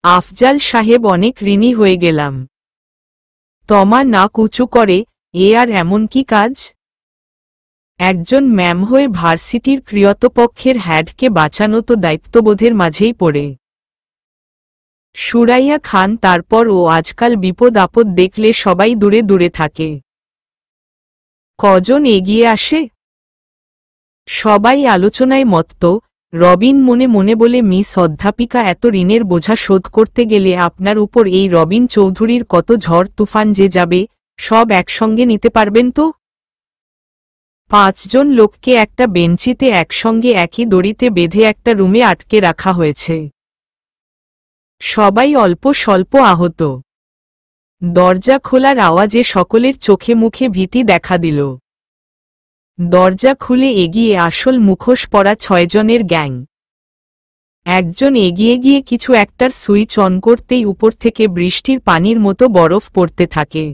আফজাল সাহেব, অনেক ঋণী হয়ে গেলাম। তমা নাক উঁচু করে, এ আর এমন কি কাজ? একজন ম্যাম হয়ে ভার্সিটির কর্তৃপক্ষের হেডকে বাঁচানো তো দায়িত্ববোধের মাঝেই পড়ে। সুরাইয়া খান তারপর ও আজকাল বিপদ আপদ দেখলে সবাই দূরে দূরে থাকে। কজন এগিয়ে আসে? সবাই আলোচনায় মত্ত। রবিন মনে মনে বলে, মিস অধ্যাপিকা, এত ঋণের বোঝা শোধ করতে গেলে আপনার উপর এই রবিন চৌধুরীর কত ঝড় তুফান যে যাবে, সব একসঙ্গে নিতে পারবেন তো? 5 জন লোককে একটা বেঞ্চিতে একসঙ্গে একই দড়িতে বেঁধে একটা রুমে আটকে রাখা হয়েছে। সবাই অল্প স্বল্প আহত। দরজা খোলার আওয়াজে সকলের চোখে মুখে ভীতি দেখা দিল। দরজা খুলে এগিয়ে আসল মুখোশ পরা 6 জনের গ্যাং। একজন এগিয়ে গিয়ে কিছু একটার সুইচ অন করতেই উপর থেকে বৃষ্টির পানির মতো বরফ পড়তে থাকে।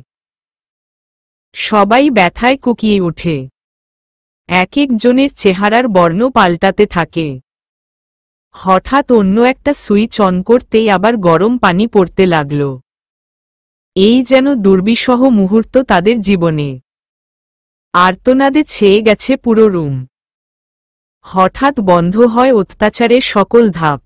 সবাই ব্যথায় কুকিয়ে ওঠে। এক একজনের চেহারার বর্ণ পাল্টাতে থাকে। হঠাৎ অন্য একটা সুইচ অন করতেই আবার গরম পানি পড়তে লাগল। এই যেন দুর্বিষহ মুহূর্ত তাদের জীবনে। আর্তনাদে ছেয়ে গেছে পুরো রুম। হঠাৎ বন্ধ হয় অত্যাচারের সকল ধাপ।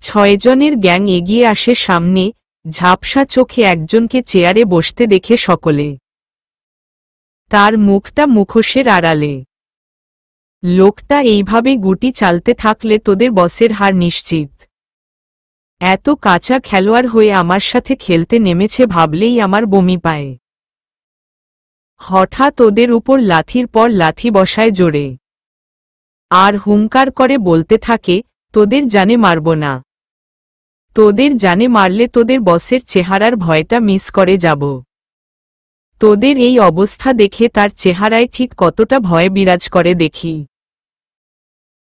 6 জনের গ্যাং এগিয়ে আসে সামনে, ঝাপসা চোখে একজনকে চেয়ারে বসতে দেখে সকলে। তার মুখটা মুখোশের আড়ালে। লোকটা এইভাবে গুটি চালতে থাকলে তোদের বসের হার নিশ্চিত। এত কাঁচা খেলোয়াড় হয়ে আমার সাথে খেলতে নেমেছে ভাবলেই আমার বমি পায়। হঠাৎ ওদের উপর লাথির পর লাথি বসায় জোরে। আর হুঙ্কার করে বলতে থাকে, তোদের জানে মারব না। তোদের জানে মারলে তোদের বসের চেহারার ভয়টা মিস করে যাব। তোদের এই অবস্থা দেখে তার চেহারায় ঠিক কতটা ভয় বিরাজ করে দেখি।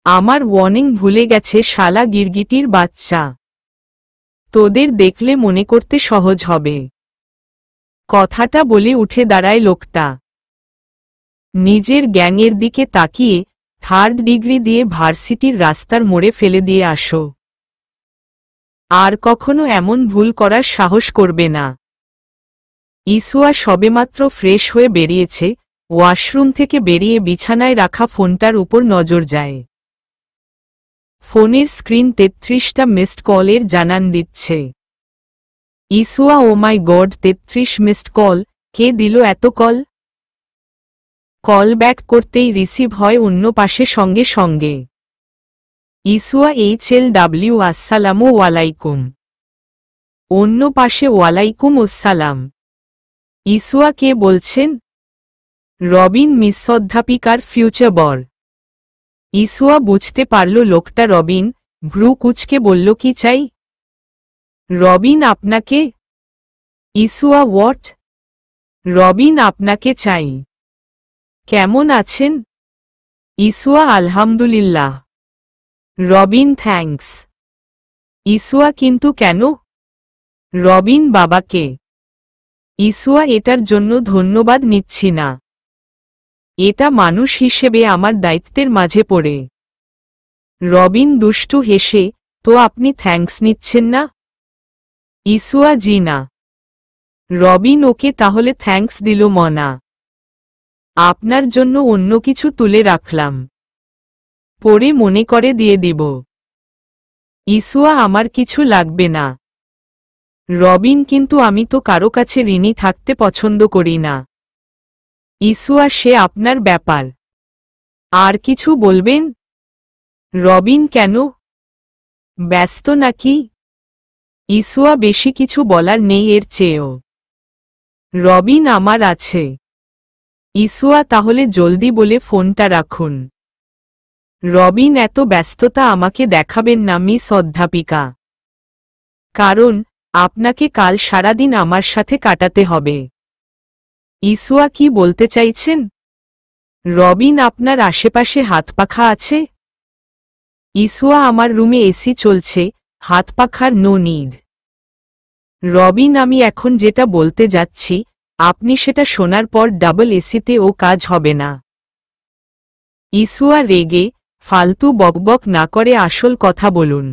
আমার ওয়ার্নিং ভুলে গেছে শালা গিরগিটির বাচ্চা। তোদের দেখলে মনে করতে সহজ হবে। কথাটা বলে উঠে দাঁড়ায় লোকটা। নিজের গ্যাংয়ের দিকে তাকিয়ে, 3rd ডিগ্রি দিয়ে ভার্সিটির রাস্তার মোড়ে ফেলে দিয়ে আসো। আর কখনো এমন ভুল করার সাহস করবে না। ইসুয়া সবেমাত্র ফ্রেশ হয়ে বেরিয়েছে। ওয়াশরুম থেকে বেরিয়ে বিছানায় রাখা ফোনটার উপর নজর যায়। ফোনের স্ক্রিন 33টা মিসড কলের জানান দিচ্ছে। ইসুয়া, ও মাই গড, 33 মিসড কল! কে দিল এত কল? কল ব্যাক করতেই রিসিভ হয় অন্য পাশে সঙ্গে সঙ্গে। ইসুয়া, HLW, আসসালামু আলাইকুম। অন্য পাশে, ওয়ালাইকুম আসসালাম। ইসুয়া, কে বলছেন? রবিন, মিস অধ্যাপিকার ফিউচার বর। ইসুয়া বুঝতে পারল লোকটা রবিন, ভ্রু কুঁচকে বলল, কি চাই? রবিন, আপনাকে? ইসুয়া, হোয়াট? রবিন, আপনাকে চাই। কেমন আছেন? ইসুয়া, আলহামদুলিল্লাহ। রবিন, থ্যাঙ্কস। ইসুয়া, কিন্তু কেন? রবিন, বাবাকে। ইসুয়া, এটার জন্য ধন্যবাদ নিচ্ছি না। এটা মানুষ হিসেবে আমার দায়িত্বের মাঝে পড়ে। রবিন দুষ্টু হেসে, তো আপনি থ্যাঙ্কস নিচ্ছেন না? ইসুয়া, জি না। রবিন, ওকে, তাহলে থ্যাঙ্কস দিল মনা। আপনার জন্য অন্য কিছু তুলে রাখলাম। পরে মনে করে দিয়ে দিব। ইসুয়া, আমার কিছু লাগবে না। রবিন, কিন্তু আমি তো কারো কাছে ঋণী থাকতে পছন্দ করি না। ইসুয়া, সে আপনার ব্যাপার। আর কিছু বলবেন? রবিন, কেন? ব্যস্ত নাকি? ইসুয়া, বেশি কিছু বলার নেই এর চেয়েও। রবিন, আমার আছে। ইসুয়া, তাহলে জলদি বলে ফোনটা রাখুন। রবিন, এত ব্যস্ততা আমাকে দেখাবেন না মিস অধ্যাপিকা। কারণ আপনাকে কাল সারাদিন আমার সাথে কাটাতে হবে। ইসুয়া, কি বলতে চাইছেন? রবিন, আপনার আশেপাশে হাত পাখা আছে? ইসুয়া, আমার রুমে এসি চলছে, হাত পাখার নো নিড। রবিন, আমি এখন যেটা বলতে যাচ্ছি, আপনি সেটা শোনার পর ডাবল এসিতে ও কাজ হবে না। ইসুয়া রেগে, ফালতু বকবক না করে আসল কথা বলুন।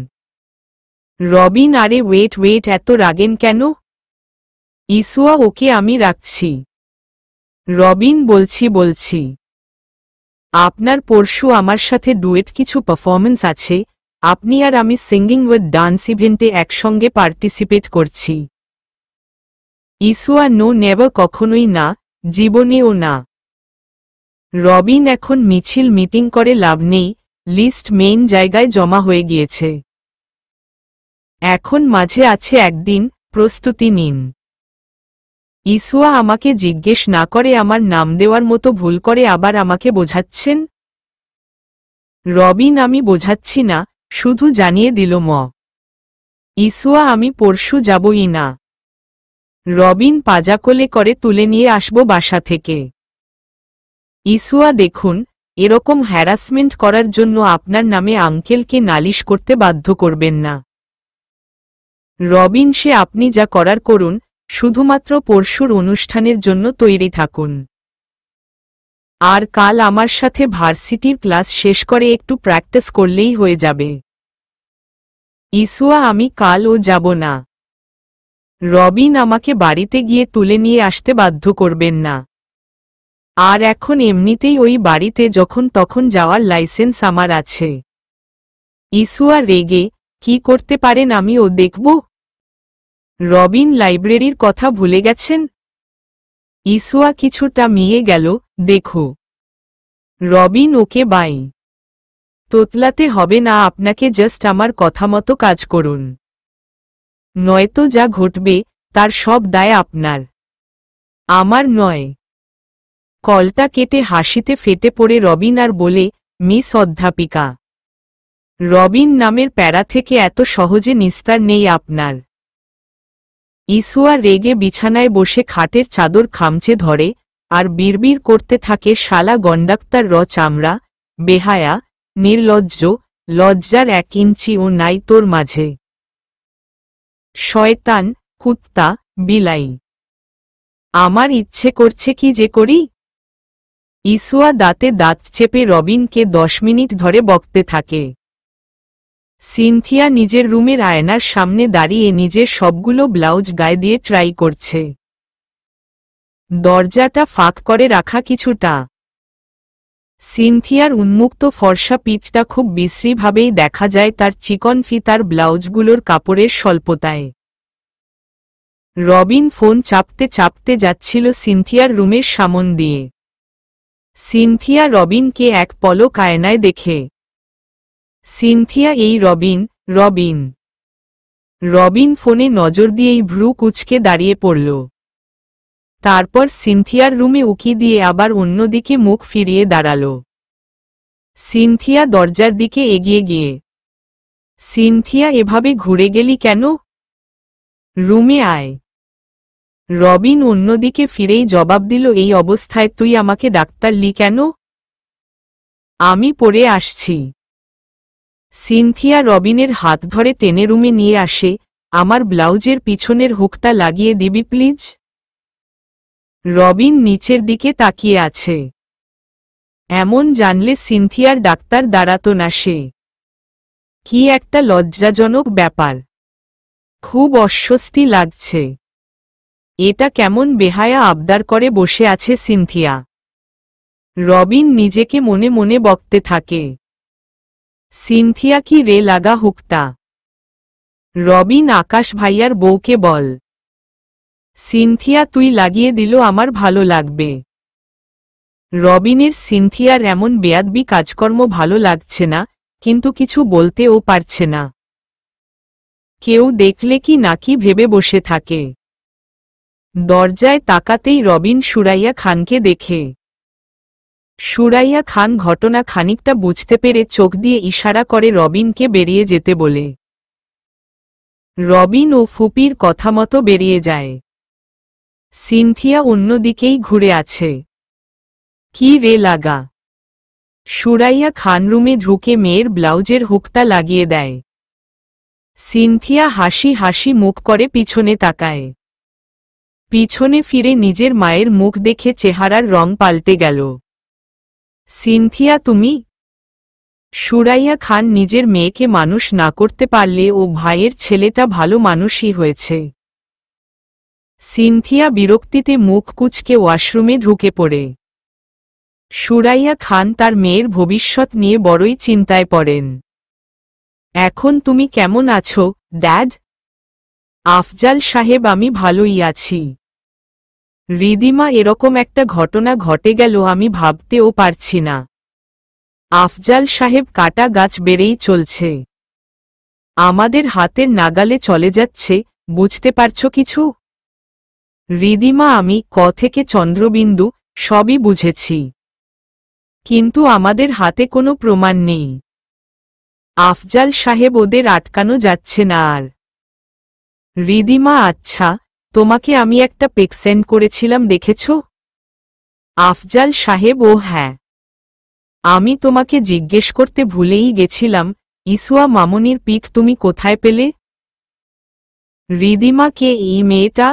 রবিন, আরে ওয়েট, এত রাগেন কেন? ইসুয়া, ওকে আমি রাখছি। রবিন, বলছি। আপনার পরশু আমার সাথে ডুয়েট কিছু পারফরম্যান্স আছে, আপনি আর আমি সিঙ্গিং উইথ ডান্স ইভেন্টে একসঙ্গে পার্টিসিপেট করছি। ইসুয়া নো নেভার, কখনোই না, জীবনেও না। রবিন এখন মিছিল মিটিং করে লাভ নেই, লিস্ট মেইন জায়গায় জমা হয়ে গিয়েছে। এখন মাঝে আছে একদিন, প্রস্তুতি নিন। ইসুয়া আমাকে জিজ্ঞেস না করে আমার নাম দেওয়ার মতো ভুল করে আবার আমাকে বোঝাচ্ছেন। রবিন আমি বোঝাচ্ছি না, শুধু জানিয়ে দিল ইসুয়া আমি পরশু যাবই না। রবিন পাজাকোলে করে তুলে নিয়ে আসব বাসা থেকে। ইসুয়া দেখুন, এরকম হ্যারাসমেন্ট করার জন্য আপনার নামে আঙ্কেলকে নালিশ করতে বাধ্য করবেন না। রবিন সে আপনি যা করার করুন, শুধুমাত্র পরশুর অনুষ্ঠানের জন্য তৈরি থাকুন। আর কাল আমার সাথে ভার্সিটির ক্লাস শেষ করে একটু প্র্যাকটিস করলেই হয়ে যাবে। ইসুয়া আমি কালও যাব না। রবিন আমাকে বাড়িতে গিয়ে তুলে নিয়ে আসতে বাধ্য করবেন না। আর এখন এমনিতেই ওই বাড়িতে যখন তখন যাওয়ার লাইসেন্স আমার আছে। ইসুয়া রেগে, কি করতে পারেন আমিও দেখব? রবিন লাইব্রেরির কথা ভুলে গেছেন? ইসুয়া কিছুটা মিয়ে গেল, দেখো। Robin okay bye. তোতলাতে হবে না আপনাকে, জাস্ট আমার কথা মতো কাজ করুন। নয়তো যা ঘটবে, তার সব দায় আপনার, আমার নয়। কলটা কেটে হাসিতে ফেটে পড়ে রবিন আর বলে, মিস অধ্যাপিকা। রবিন নামের প্যারা থেকে এত সহজে নিস্তার নেই আপনার। ইসুয়া রেগে বিছানায় বসে খাটের চাদর খামচে ধরে, আর বিড়বিড় করতে থাকে, শালা গন্ডাক্তার চামড়া, বেহায়া, নির্লজ্জ, লজ্জার 1 ইঞ্চিও নাই তোর মাঝে। শয়তান, কুত্তা, বিলাই। আমার ইচ্ছে করছে কি যে করি। ইসুয়া দাঁতে দাঁত চেপে রবিনকে 10 মিনিট ধরে বকতে থাকে। সিনথিয়া নিজের রুমের আয়নার সামনে দাঁড়িয়ে নিজের সবগুলো ব্লাউজ গায়ে দিয়ে ট্রাই করছে। দরজাটা ফাঁক করে রাখা কিছুটা। সিনথিয়ার উন্মুক্ত ফর্সা পিঠটা খুব বিশ্রীভাবেই দেখা যায় তার চিকন ফিতার ব্লাউজগুলোর কাপড়ের স্বল্পতায়। রবিন ফোন চাপতে চাপতে যাচ্ছিল সিনথিয়ার রুমের সামন দিয়ে। সিনথিয়া রবিনকে এক পলক আয়নায় দেখে। সিনথিয়া এই রবিন, রবিন। রবিন ফোনে নজর দিয়েই ভ্রু কুঁচকে দাঁড়িয়ে পড়ল। তারপর সিনথিয়ার রুমে উকি দিয়ে আবার অন্যদিকে মুখ ফিরিয়ে দাঁড়াল। সিনথিয়া দরজার দিকে এগিয়ে গিয়ে, সিনথিয়া এভাবে ঘুরে গেলি কেন? রুমে আয়। রবিন অন্যদিকে ফিরেই জবাব দিল, এই অবস্থায় তুই আমাকে ডাক্তার লি কেন? আমি পড়ে আসছি। সিনথিয়া রবিনের হাত ধরে টেনে রুমে নিয়ে আসে, আমার ব্লাউজের পিছনের হুকটা লাগিয়ে দিবি প্লিজ? রবিন নিচের দিকে তাকিয়ে আছে। এমন জানলে সিনথিয়ার ডাক্তার দাঁড়াত না সে। কি একটা লজ্জাজনক ব্যাপার। খুব অস্বস্তি লাগছে। এটা কেমন বেহায়া আবদার করে বসে আছে সিনথিয়া। রবিন নিজেকে মনে মনে বকতে থাকে। সিনথিয়া কি রে লাগা হুকটা। রবিন আকাশ ভাইয়ার বউকে বল। সিনথিয়া তুই লাগিয়ে দিল আমার ভালো লাগবে। রবিনের সিনথিয়ার এমন বেয়াদবি কাজকর্ম ভালো লাগছে না, কিন্তু কিছু বলতেও পারছে না। কেউ দেখলে কি নাকি ভেবে বসে থাকে। দরজায় তাকাতেই রবিন সুরাইয়া খানকে দেখে। সুরাইয়া খান ঘটনা খানিকটা বুঝতে পেরে চোখ দিয়ে ইশারা করে রবিনকে বেরিয়ে যেতে বলে। রবিন ও ফুপির কথা মতো বেরিয়ে যায়। সিনথিয়া অন্যদিকেই ঘুরে আছে। কি রে লাগা। সুরাইয়া খান রুমে ঢুকে মেয়ের ব্লাউজের হুকটা লাগিয়ে দেয়। সিনথিয়া হাসি হাসি মুখ করে পিছনে তাকায়। পিছনে ফিরে নিজের মায়ের মুখ দেখে চেহারার রং পাল্টে গেল। সিনথিয়া তুমি? সুরাইয়া খান নিজের মেয়েকে মানুষ না করতে পারলে ও ভাইয়ের ছেলেটা ভালো মানুষই হয়েছে। সিনথিয়া বিরক্তিতে মুখ কুঁচকে ওয়াশরুমে ঢুকে পড়ে। সুরাইয়া খান তার মেয়ের ভবিষ্যৎ নিয়ে বড়ই চিন্তায় পড়েন। এখন তুমি কেমন আছো, ড্যাড? আফজাল সাহেব আমি ভালোই আছি। রিদিমা এরকম একটা ঘটনা ঘটে গেল আমি ভাবতেও পারছি না। আফজাল সাহেব কাটা গাছ বেড়েই চলছে। আমাদের হাতের নাগালে চলে যাচ্ছে, বুঝতে পারছো কিছু? রিদিমা আমি ক থেকে চন্দ্রবিন্দু সবই বুঝেছি, কিন্তু আমাদের হাতে কোনো প্রমাণ নেই। আফজাল সাহেব ওদের আটকানো যাচ্ছে না আর। রিদিমা আচ্ছা, তোমাকে আমি একটা পিক সেন্ড করেছিলাম দেখেছ? আফজাল সাহেব ও হ্যাঁ, আমি তোমাকে জিজ্ঞেস করতে ভুলেই গেছিলাম, ইসুয়া মামুনির পিক তুমি কোথায় পেলে? রিদিমা কে এই মেয়েটা?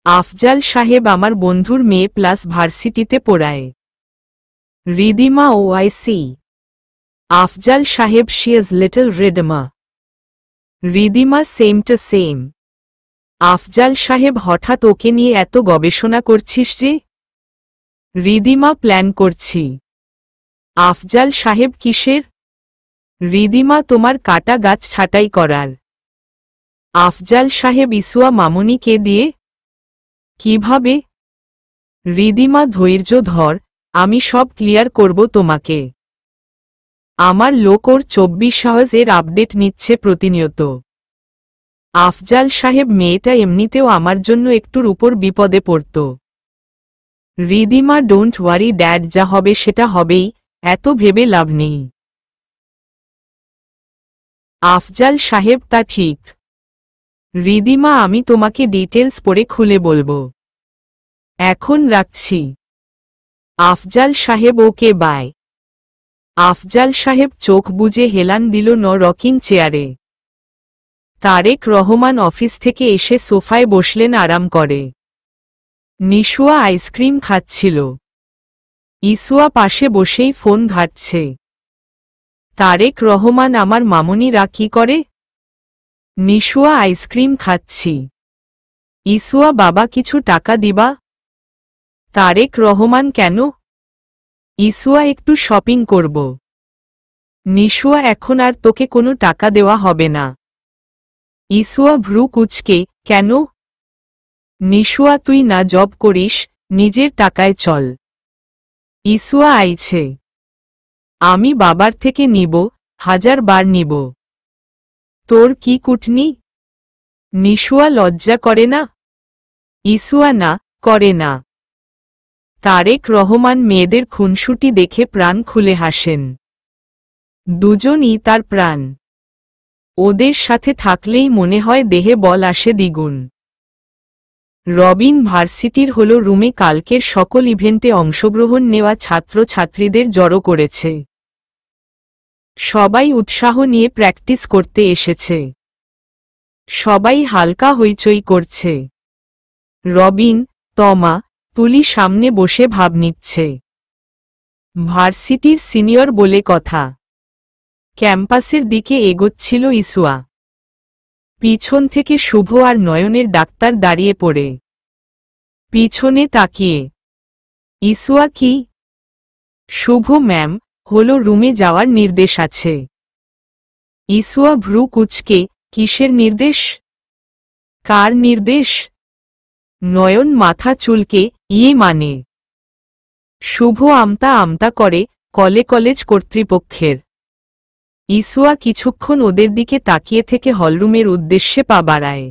আফজাল সাহেব আমার বন্ধুর মেয়ে প্লাস ভার্সিটিতে পড়ায়। রিদিমা ও I see. Afzal Saheb she is little Ridhima. Ridhima same to same. Afzal Saheb হঠাৎ ওকে নিয়ে এত গবেষণা করছিস যে? রিদিমা প্ল্যান করছি। আফজাল সাহেব কিসের? রিদিমা তোমার কাটা গাছ ছাঁটাই করার। আফজাল সাহেব ইসুয়া মামুনিকে দিয়ে? কিভাবে? রিদিমা ধৈর্য ধর, আমি সব ক্লিয়ার করব তোমাকে। আমার লোক ওর 24 আওয়ারের আপডেট নিচ্ছে প্রতিনিয়ত। আফজাল সাহেব মেয়েটা এমনিতেও আমার জন্য একটুর উপর বিপদে পড়ত। রিদিমা ডোন্ট ওয়ারি ড্যাড, যা হবে সেটা হবেই, এত ভেবে লাভ নেই। আফজাল সাহেব তা ঠিক। রিদিমা আমি তোমাকে ডিটেলস পরে খুলে বলবো। এখন রাখছি। আফজাল সাহেব ওকে বাই। আফজাল সাহেব চোখ বুজে হেলান দিল রকিং চেয়ারে। তারেক রহমান অফিস থেকে এসে সোফায় বসলেন আরাম করে। নিশুয়া আইসক্রিম খাচ্ছিল। ইসুয়া পাশে বসেই ফোন ঘাঁটছে। তারেক রহমান আমার মামুনিরা কি করে? নিশুয়া আইসক্রিম খাচ্ছি। ইসুয়া বাবা কিছু টাকা দিবা? তারেক রহমান কেন? ইসুয়া একটু শপিং করব। নিশুয়া এখন আর তোকে কোনো টাকা দেওয়া হবে না। ইসুয়া ভ্রু কুচকে, কেন? নিশুয়া তুই না জব করিস, নিজের টাকায় চল। ইসুয়া আইছে। আমি বাবার থেকে নিব, 1000 বার নিব। তোর কি কুটনি? নিশুয়া লজ্জা করে না? ইসুয়া না, করে না। তারেক রহমান মেয়েদের খুনসুটি দেখে প্রাণ খুলে হাসেন। দুজনই তার প্রাণ। ওদের সাথে থাকলেই মনে হয় দেহে বল আসে দ্বিগুণ। রবিন ভার্সিটির হলো রুমে কালকের সকল ইভেন্টে অংশগ্রহণ নেওয়া ছাত্রছাত্রীদের জড়ো করেছে। সবাই উৎসাহ নিয়ে প্র্যাকটিস করতে এসেছে। সবাই হালকা হইচই করছে। রবিন, তমা, তুলি সামনে বসে ভাব নিচ্ছে। ভার্সিটির সিনিয়র বলে কথা। ক্যাম্পাসের দিকে এগোচ্ছিল ইসুয়া। পিছন থেকে শুভ আর নয়নের ডাক্তার দাঁড়িয়ে পড়ে। পিছনে তাকিয়ে ইসুয়া কি? শুভ ম্যাম, হলো রুমে যাওয়ার নির্দেশ আছে। ইসুয়া ভ্রু কুচকে, কিসের নির্দেশ? কার নির্দেশ? নয়ন মাথা চুলকে, ইয়ে মানে? শুভ আমতা আমতা করে, কলেজ কর্তৃপক্ষের। ইসুয়া কিছুক্ষণ ওদের দিকে তাকিয়ে থেকে হলরুমের উদ্দেশ্যে পা বাড়ায়।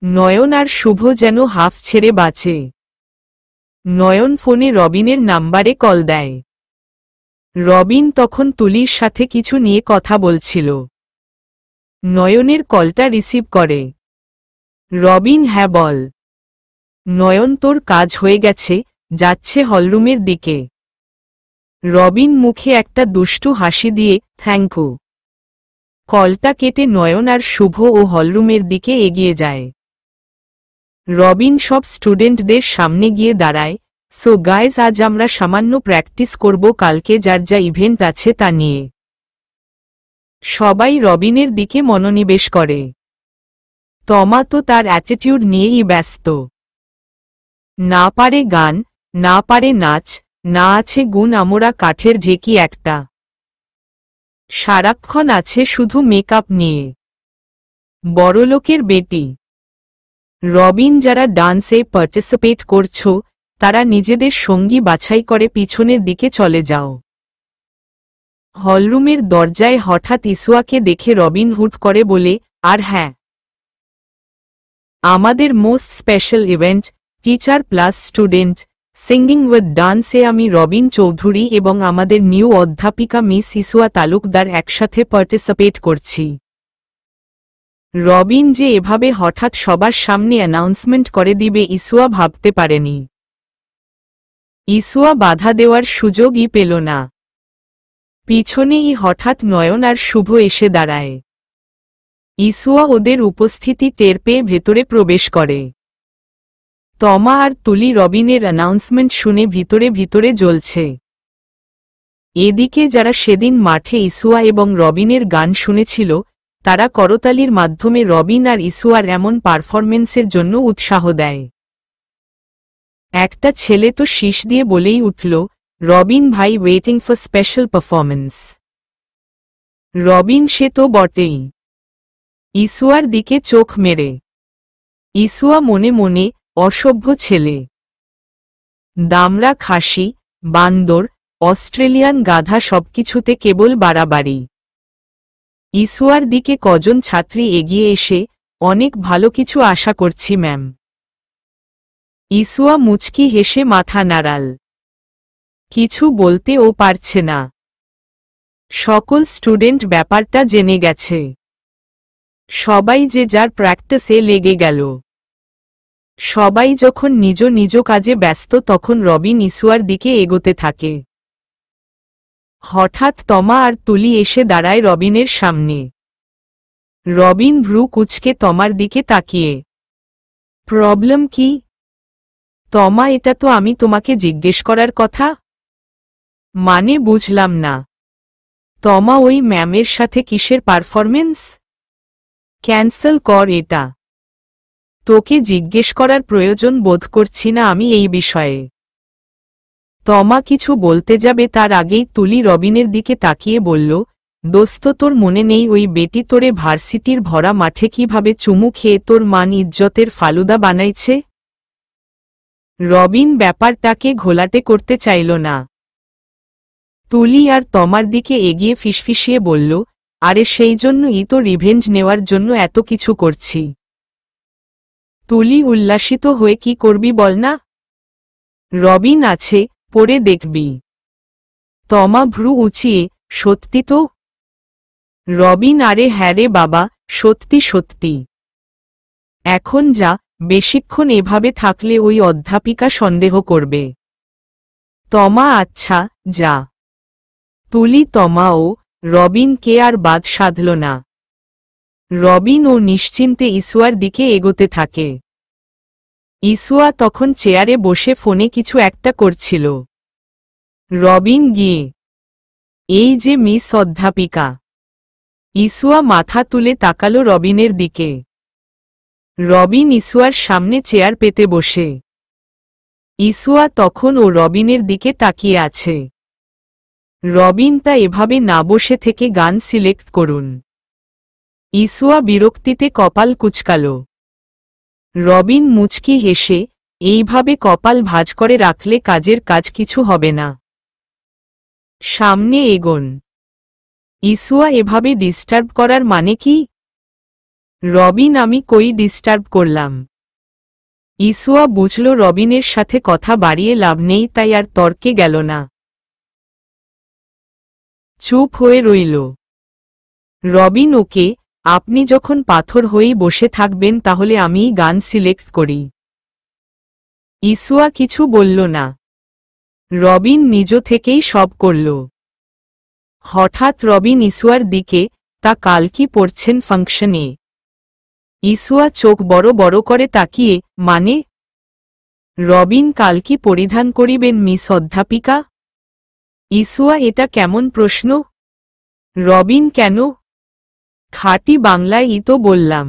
নয়ন আর শুভ যেন হাফ ছেড়ে বাঁচে। নয়ন ফোনে রবিনের নাম্বারে কল দেয়। রবিন তখন তুলির সাথে কিছু নিয়ে কথা বলছিল। নয়নের কলটা রিসিভ করে। রবিন হ্যাঁ বল। নয়ন তোর কাজ হয়ে গেছে, যাচ্ছে হলরুমের দিকে। রবিন মুখে একটা দুষ্টু হাসি দিয়ে থ্যাংক ইউ। কলটা কেটে নয়ন আর শুভ ও হলরুমের দিকে এগিয়ে যায়। রবিন সব স্টুডেন্টদের সামনে গিয়ে দাঁড়ায়, সো গাইজ আজ আমরা সামান্য প্র্যাকটিস করব কালকে যার যা ইভেন্ট আছে তা নিয়ে। সবাই রবিনের দিকে মনোনিবেশ করে। তমা তো তার অ্যাটিটিউড নিয়েই ব্যস্ত। না পারে গান, না পারে নাচ, না আছে গুণ আমরা কাঠের ঢেকি একটা। সারাক্ষণ আছে শুধু মেকআপ নিয়ে। বড়লোকের বেটি। রবিন, যারা ডান্সে পার্টিসিপেট করছো তারা নিজেদের সঙ্গী বাছাই করে পিছনের দিকে চলে যাও। হলরুমের দরজায় হঠাৎ ইসুয়াকে দেখে রবিন হুট করে বলে, আর হ্যাঁ, আমাদের most special event, teacher plus student singing with ডান্সে আমি রবিন চৌধুরী এবং আমাদের নিউ অধ্যাপিকা মিস ইসুয়া তালুকদার একসাথে পার্টিসিপেট করছি। রবিন যে এভাবে হঠাৎ সবার সামনে অ্যানাউন্সমেন্ট করে দিবে ইসুয়া ভাবতে পারেনি। ইসুয়া বাধা দেওয়ার সুযোগই পেল না। পিছনেই হঠাৎ নয়ন আর শুভ এসে দাঁড়ায়। ইসুয়া ওদের উপস্থিতি টের পেয়ে ভেতরে প্রবেশ করে। তমা আর তুলি রবিনের অ্যানাউন্সমেন্ট শুনে ভিতরে ভিতরে জ্বলছে। এদিকে যারা সেদিন মাঠে ইসুয়া এবং রবিনের গান শুনেছিল তারা করতালির মাধ্যমে রবিন আর ইসুয়ার এমন পারফরমেন্সের জন্য উৎসাহ দেয়। একটা ছেলে তো শীষ দিয়ে বলেই উঠল, রবিন ভাই, waiting for special performance. Robin সে তো বটেই। ইসুয়ার দিকে চোখ মেরে। ইসুয়া মনে মনে, অসভ্য ছেলে, দামড়া খাসি, বান্দর, অস্ট্রেলিয়ান গাধা, সবকিছুতে কেবল বাড়াবাড়ি। ইসুয়ার দিকে কজন ছাত্রী এগিয়ে এসে, অনেক ভালো কিছু আশা করছি ম্যাম। ইসুয়া মুচকি হেসে মাথা নাড়াল। কিছু বলতেও পারছে না। সকল স্টুডেন্ট ব্যাপারটা জেনে গেছে। সবাই যে যার প্র্যাকটিসে লেগে গেল। সবাই যখন নিজ নিজ কাজে ব্যস্ত তখন রবিন ইসুয়ার দিকে এগোতে থাকে। হঠাৎ তমা আর তুলি এসে দাঁড়ায় রবিনের সামনে। রবিন ভ্রু কুঁচকে তমার দিকে তাকিয়ে, প্রবলেম কি? তমা, এটা তো আমি তোমাকে জিজ্ঞেস করার কথা। মানে বুঝলাম না। তমা, ওই ম্যামের সাথে কিসের পারফরমেন্স? ক্যান্সেল কর এটা। তোকে জিজ্ঞেস করার প্রয়োজন বোধ করছি না আমি এই বিষয়ে। তমা কিছু বলতে যাবে তার আগেই তুলি রবিনের দিকে তাকিয়ে বলল, দোস্ত, তোর মনে নেই ওই বেটি তোরে ভার্সিটির ভরা মাঠে কিভাবে চুমু খেয়ে তোর মান ইজ্জতের ফালুদা বানাইছে? রবিন ব্যাপারটাকে ঘোলাটে করতে চাইল না। তুলি আর তমার দিকে এগিয়ে ফিসফিসিয়ে বলল, আরে সেই জন্যই তো রিভেঞ্জ নেওয়ার জন্য এত কিছু করছি। তুলি উল্লাসিত হয়ে, কি করবি বল না? রবিন আছে, পরে দেখবি। তমা ভ্রু উঁচিয়ে, সত্যি তো? রবিন, আরে হ্যাঁ রে বাবা, সত্যি সত্যি। এখন যা, বেশিক্ষণ এভাবে থাকলে ওই অধ্যাপিকা সন্দেহ করবে। তমা, আচ্ছা, যা। তুলি তমা ও রবিনকে আর বাদ সাধল না। রবিন ও নিশ্চিন্তে ইসুয়ার দিকে এগোতে থাকে। ইসুয়া তখন চেয়ারে বসে ফোনে কিছু একটা করছিল। রবিন গিয়ে, এই যে মিস অধ্যাপিকা। ইসুয়া মাথা তুলে তাকালো রবিনের দিকে। রবিন ইসুয়ার সামনে চেয়ার পেতে বসে। ইসুয়া তখন ও রবিনের দিকে তাকিয়ে আছে। রবিন, তা এভাবে না বসে থেকে গান সিলেক্ট করুন। ইসুয়া বিরক্তিতে কপাল কুঁচকাল। রবিন মুচকি হেসে, এইভাবে কপাল ভাঁজ করে রাখলে কাজের কাজ কিছু হবে না। সামনে এগোন। ইসুয়া, এভাবে ডিস্টার্ব করার মানে কি? রবিন, আমি কই ডিস্টার্ব করলাম? ইসুয়া বুঝল রবিনের সাথে কথা বাড়িয়ে লাভ নেই, তাই আর তর্কে গেল না। চুপ হয়ে রইল। রবিন, ওকে, আপনি যখন পাথর হয়েই বসে থাকবেন তাহলে আমিই গান সিলেক্ট করি। ইসুয়া কিছু বলল না। রবিন নিজ থেকেই সব করল। হঠাৎ রবিন ইসুয়ার দিকে, তা কাল কি পড়ছেন ফাংশনে? ইসুয়া চোখ বড় বড় করে তাকিয়ে, মানে? রবিন, কাল কি পরিধান করিবেন মিস অধ্যাপিকা? ইসুয়া, এটা কেমন প্রশ্ন? রবিন, কেন? খাঁটি বাংলায় ই তো বললাম।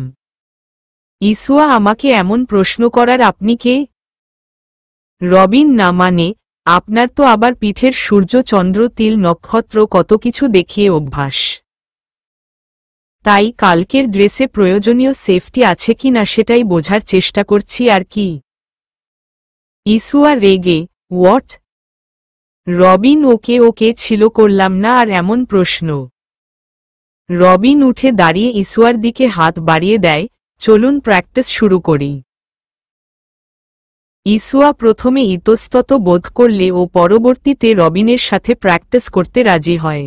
ইসুয়া, আমাকে এমন প্রশ্ন করার আপনি কে? রবিন, না মানে, আপনার তো আবার পিঠের সূর্য চন্দ্র তিল নক্ষত্র কত কিছু দেখিয়ে অভ্যাস। তাই কালকের ড্রেসে প্রয়োজনীয় সেফটি আছে কি না সেটাই বোঝার চেষ্টা করছি আর কি। ইসুয়া রেগে, হোয়াট? রবিন ওকে ওকে ছিল করলাম না আর এমন প্রশ্ন। রবিন উঠে দাঁড়িয়ে ইসুয়ার দিকে হাত বাড়িয়ে দেয়, চলুন প্র্যাকটিস শুরু করি। ইসুয়া প্রথমে ইতস্তত বোধ করলে ও পরবর্তীতে রবিনের সাথে প্র্যাকটিস করতে রাজি হয়।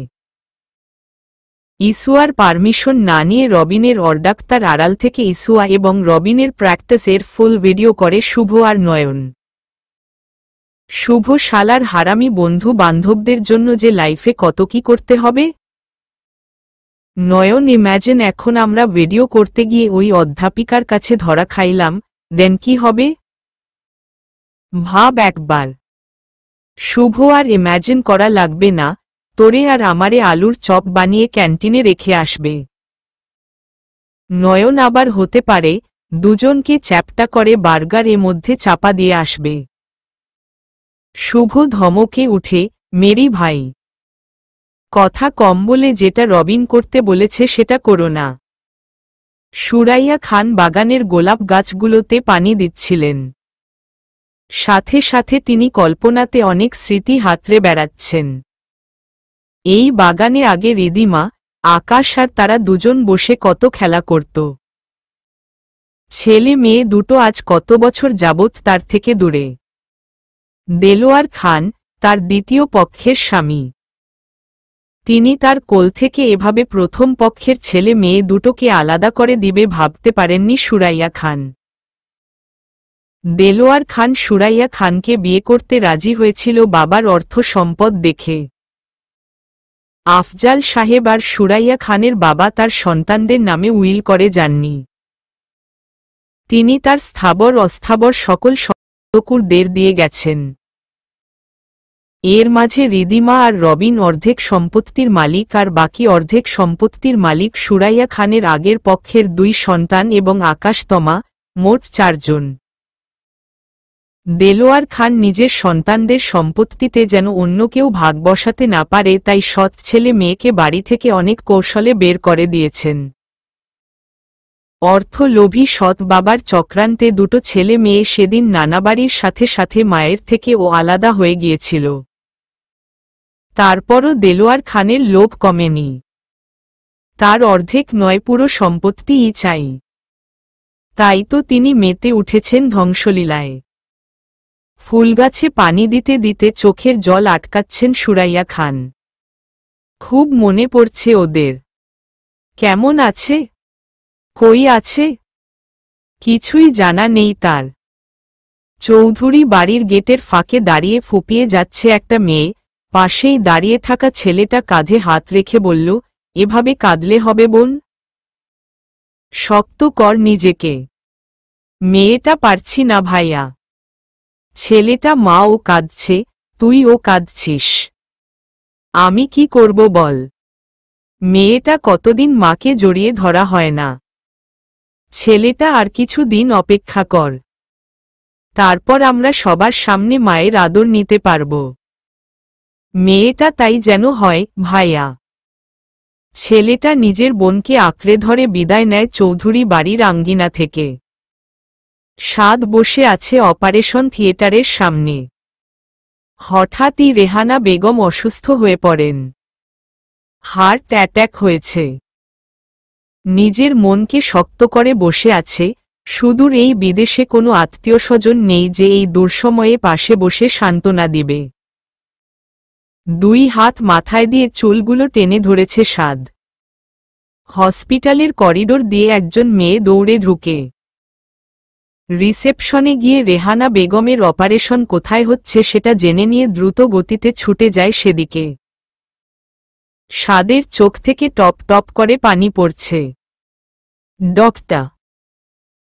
ইসুয়ার পারমিশন না নিয়ে রবিনের অর্ডাক্তার আড়াল থেকে ইসুয়া এবং রবিনের প্র্যাকটিসের ফুল ভিডিও করে শুভ আর নয়ন। শুভ শালার হারামি বন্ধু বান্ধবদের জন্য যে লাইফে কত কি করতে হবে। নয়ন ইম্যাজিন এখন আমরা ভিডিও করতে গিয়ে ওই অধ্যাপিকার কাছে ধরা খাইলাম, দেন কি হবে? ভাব একবার। শুভ আর ইম্যাজিন করা লাগবে না, তোরে আর আমারে আলুর চপ বানিয়ে ক্যান্টিনে রেখে আসবে। নয়ন আবার হতে পারে দুজনকে চ্যাপ্টা করে বার্গার এর মধ্যে চাপা দিয়ে আসবে। শুভ ধমকে উঠে, মেরি ভাই, কথা কম বলে যেটা রবিন করতে বলেছে সেটা করো না। সুরাইয়া খান বাগানের গোলাপ গাছগুলোতে পানি দিচ্ছিলেন। সাথে সাথে তিনি কল্পনাতে অনেক স্মৃতি হাতড়ে বেড়াচ্ছেন। এই বাগানে আগে রিদিমা, আকাশ আর তারা দুজন বসে কত খেলা করত। ছেলে মেয়ে দুটো আজ কত বছর যাবৎ তার থেকে দূরে। দেলোয়ার খান, তার দ্বিতীয় পক্ষের স্বামী। তিনি তার কোল থেকে এভাবে প্রথম পক্ষের ছেলে মেয়ে দুটোকে আলাদা করে দিবে ভাবতে পারেননি সুরাইয়া খান। দেলোয়ার খান সুরাইয়া খানকে বিয়ে করতে রাজি হয়েছিল বাবার অর্থ সম্পদ দেখে। আফজাল সাহেব আর সুরাইয়া খানের বাবা তার সন্তানদের নামে উইল করে যাননি। তিনি তার স্থাবর অস্থাবর সকল সম্পত্তিদের দিয়ে গেছেন। এর মাঝে রিদিমা আর রবিন অর্ধেক সম্পত্তির মালিক আর বাকি অর্ধেক সম্পত্তির মালিক সুরাইয়া খানের আগের পক্ষের 2 সন্তান এবং আকাশতমা, মোট 4 জন। দেলোয়ার খান নিজের সন্তানদের সম্পত্তিতে যেন অন্য কেউ ভাগ বসাতে না পারে তাই সৎ ছেলে মেয়েকে বাড়ি থেকে অনেক কৌশলে বের করে দিয়েছেন। অর্থলোভী সৎ বাবার চক্রান্তে দুটো ছেলে মেয়ে সেদিন নানাবাড়ির সাথে সাথে মায়ের থেকে ও আলাদা হয়ে গিয়েছিল। তারপরও দেলোয়ার খানের লোভ কমেনি। তার অর্ধেক নয় পুরো সম্পত্তিই চাই। তাই তো তিনি মেতে উঠেছেন ধ্বংসলীলায়। ফুলগাছে পানি দিতে দিতে চোখের জল আটকাচ্ছেন সুরাইয়া খান। খুব মনে পড়ছে ওদের। কেমন আছে? কই আছে? কিছুই জানা নেই তার। চৌধুরী বাড়ির গেটের ফাঁকে দাঁড়িয়ে ফুপিয়ে যাচ্ছে একটা মেয়ে, পাশেই দাঁড়িয়ে থাকা ছেলেটা কাঁধে হাত রেখে বলল, এভাবে কাঁদলে হবে বোন? শক্ত কর নিজেকে। মেয়েটা পারছি না ভাইয়া। ছেলেটা মা ও কাঁদছে, তুইও কাঁদছিস। আমি কি করব বল? মেয়েটা কতদিন মাকে জড়িয়ে ধরা হয় না। ছেলেটা আর কিছু দিন অপেক্ষা কর। তারপর আমরা সবার সামনে মায়ের আদর নিতে পারব। মেয়েটা তাই যেন হয় ভাইয়া। ছেলেটা নিজের বোনকে আঁকড়ে ধরে বিদায় নেয় চৌধুরী বাড়ির আঙ্গিনা থেকে। সাদ বসে আছে অপারেশন থিয়েটারের সামনে। হঠাৎই রেহানা বেগম অসুস্থ হয়ে পড়েন। হার্ট অ্যাট্যাক হয়েছে। নিজের মনকে শক্ত করে বসে আছে, সুদূর এই বিদেশে কোনো আত্মীয় স্বজন নেই যে এই দুঃসময়ে পাশে বসে সান্ত্বনা দিবে। 2 হাত মাথায় দিয়ে চুলগুলো টেনে ধরেছে সাদ। হসপিটালের করিডোর দিয়ে একজন মেয়ে দৌড়ে ঢুকে। রিসেপশনে গিয়ে রেহানা বেগমের অপারেশন কোথায় হচ্ছে সেটা জেনে নিয়ে দ্রুত গতিতে ছুটে যায় সেদিকে। সাদের চোখ থেকে টপ টপ করে পানি পড়ছে। ডক্টর।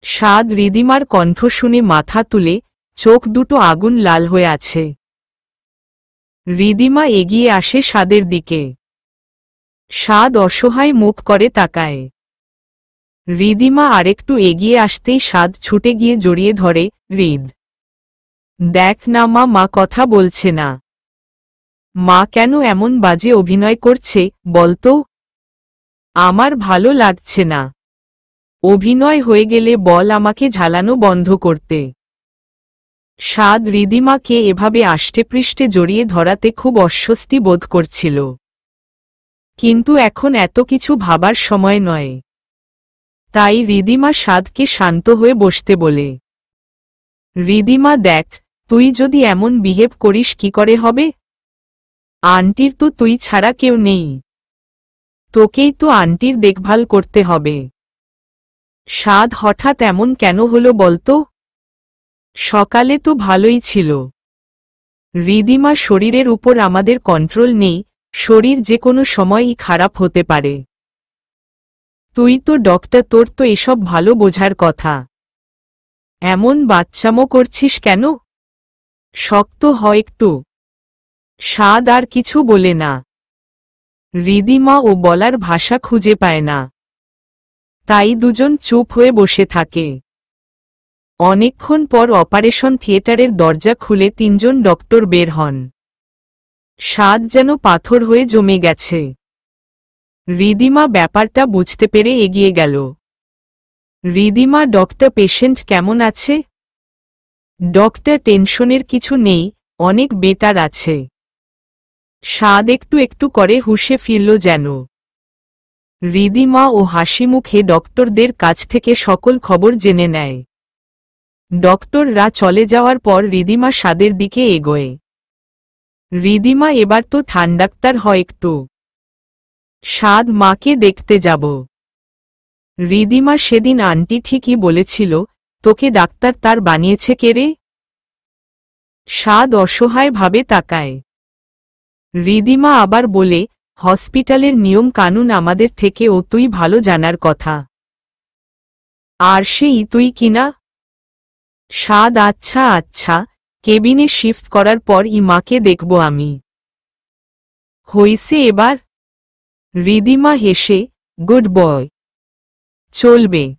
সাদ রিদিমার কণ্ঠ শুনে মাথা তুলে, চোখ দুটো আগুন লাল হয়ে আছে। রিদিমা এগিয়ে আসে সাদের দিকে। সাদ অসহায় মুখ করে তাকায়। রিদিমা আরেকটু এগিয়ে আসতেই সাদ ছুটে গিয়ে জড়িয়ে ধরে, হৃদ। দেখ না মা, মা কথা বলছে না। মা কেন এমন বাজে অভিনয় করছে বলতো? আমার ভালো লাগছে না। অভিনয় হয়ে গেলে বল আমাকে ঝালানো বন্ধ করতে। সাদ রিদিমাকে এভাবে আষ্টেপৃষ্ঠে জড়িয়ে ধরাতে খুব অস্বস্তি বোধ করছিল। কিন্তু এখন এত কিছু ভাবার সময় নয়। তাই রিদিমা সাদকে শান্ত হয়ে বসতে বলে। রিদিমা দেখ, তুই যদি এমন বিহেভ করিস কি করে হবে? আন্টির তো তুই ছাড়া কেউ নেই। তোকেই তো আন্টির দেখভাল করতে হবে। সাদ হঠাৎ এমন কেন হলো বলতো? সকালে তো ভালোই ছিল। রিদিমা শরীরের উপর আমাদের কন্ট্রোল নেই, শরীর যে কোনো সময়ই খারাপ হতে পারে। তুই তো ডক্টর, তোর তো এসব ভালো বোঝার কথা। এমন বাচ্চামো করছিস কেন? শক্ত হ একটু। সাদ আর কিছু বলে না। রিদিমা ও বলার ভাষা খুঁজে পায় না। তাই দুজন চুপ হয়ে বসে থাকে। অনেকক্ষণ পর অপারেশন থিয়েটারের দরজা খুলে তিনজন ডক্টর বের হন। সাদ যেন পাথর হয়ে জমে গেছে। রিদিমা ব্যাপারটা বুঝতে পেরে এগিয়ে গেল। রিদিমা, ডক্টর, পেশেন্ট কেমন আছে? ডক্টর, টেনশনের কিছু নেই, অনেক বেটার আছে। সাদ একটু একটু করে হুঁশে ফিরল যেন। রিদিমা ও হাসি মুখে ডক্টরদের কাছ থেকে সকল খবর জেনে নেয়। ডক্টররা চলে যাওয়ার পর রিদিমা সাদের দিকে এগোয়। রিদিমা, এবার তো ঠান্ডাক্তার হয় একটু। সাদ, মাকে দেখতে যাব। রিদিমা, সেদিন আন্টি ঠিকই বলেছিল, তোকে ডাক্তার তার বানিয়েছে কে রে? সাদ অসহায় ভাবে তাকায়। রিদিমা আবার বলে, হসপিটালের নিয়ম কানুন আমাদের থেকে ও তুই ভালো জানার কথা। আর সেই তুই কিনা? সাদ, আচ্ছা আচ্ছা, কেবিনে শিফট করার পর মাকে দেখব আমি। হইছে এবার? রিদিমা হেসে, গুড বয়। চলবে।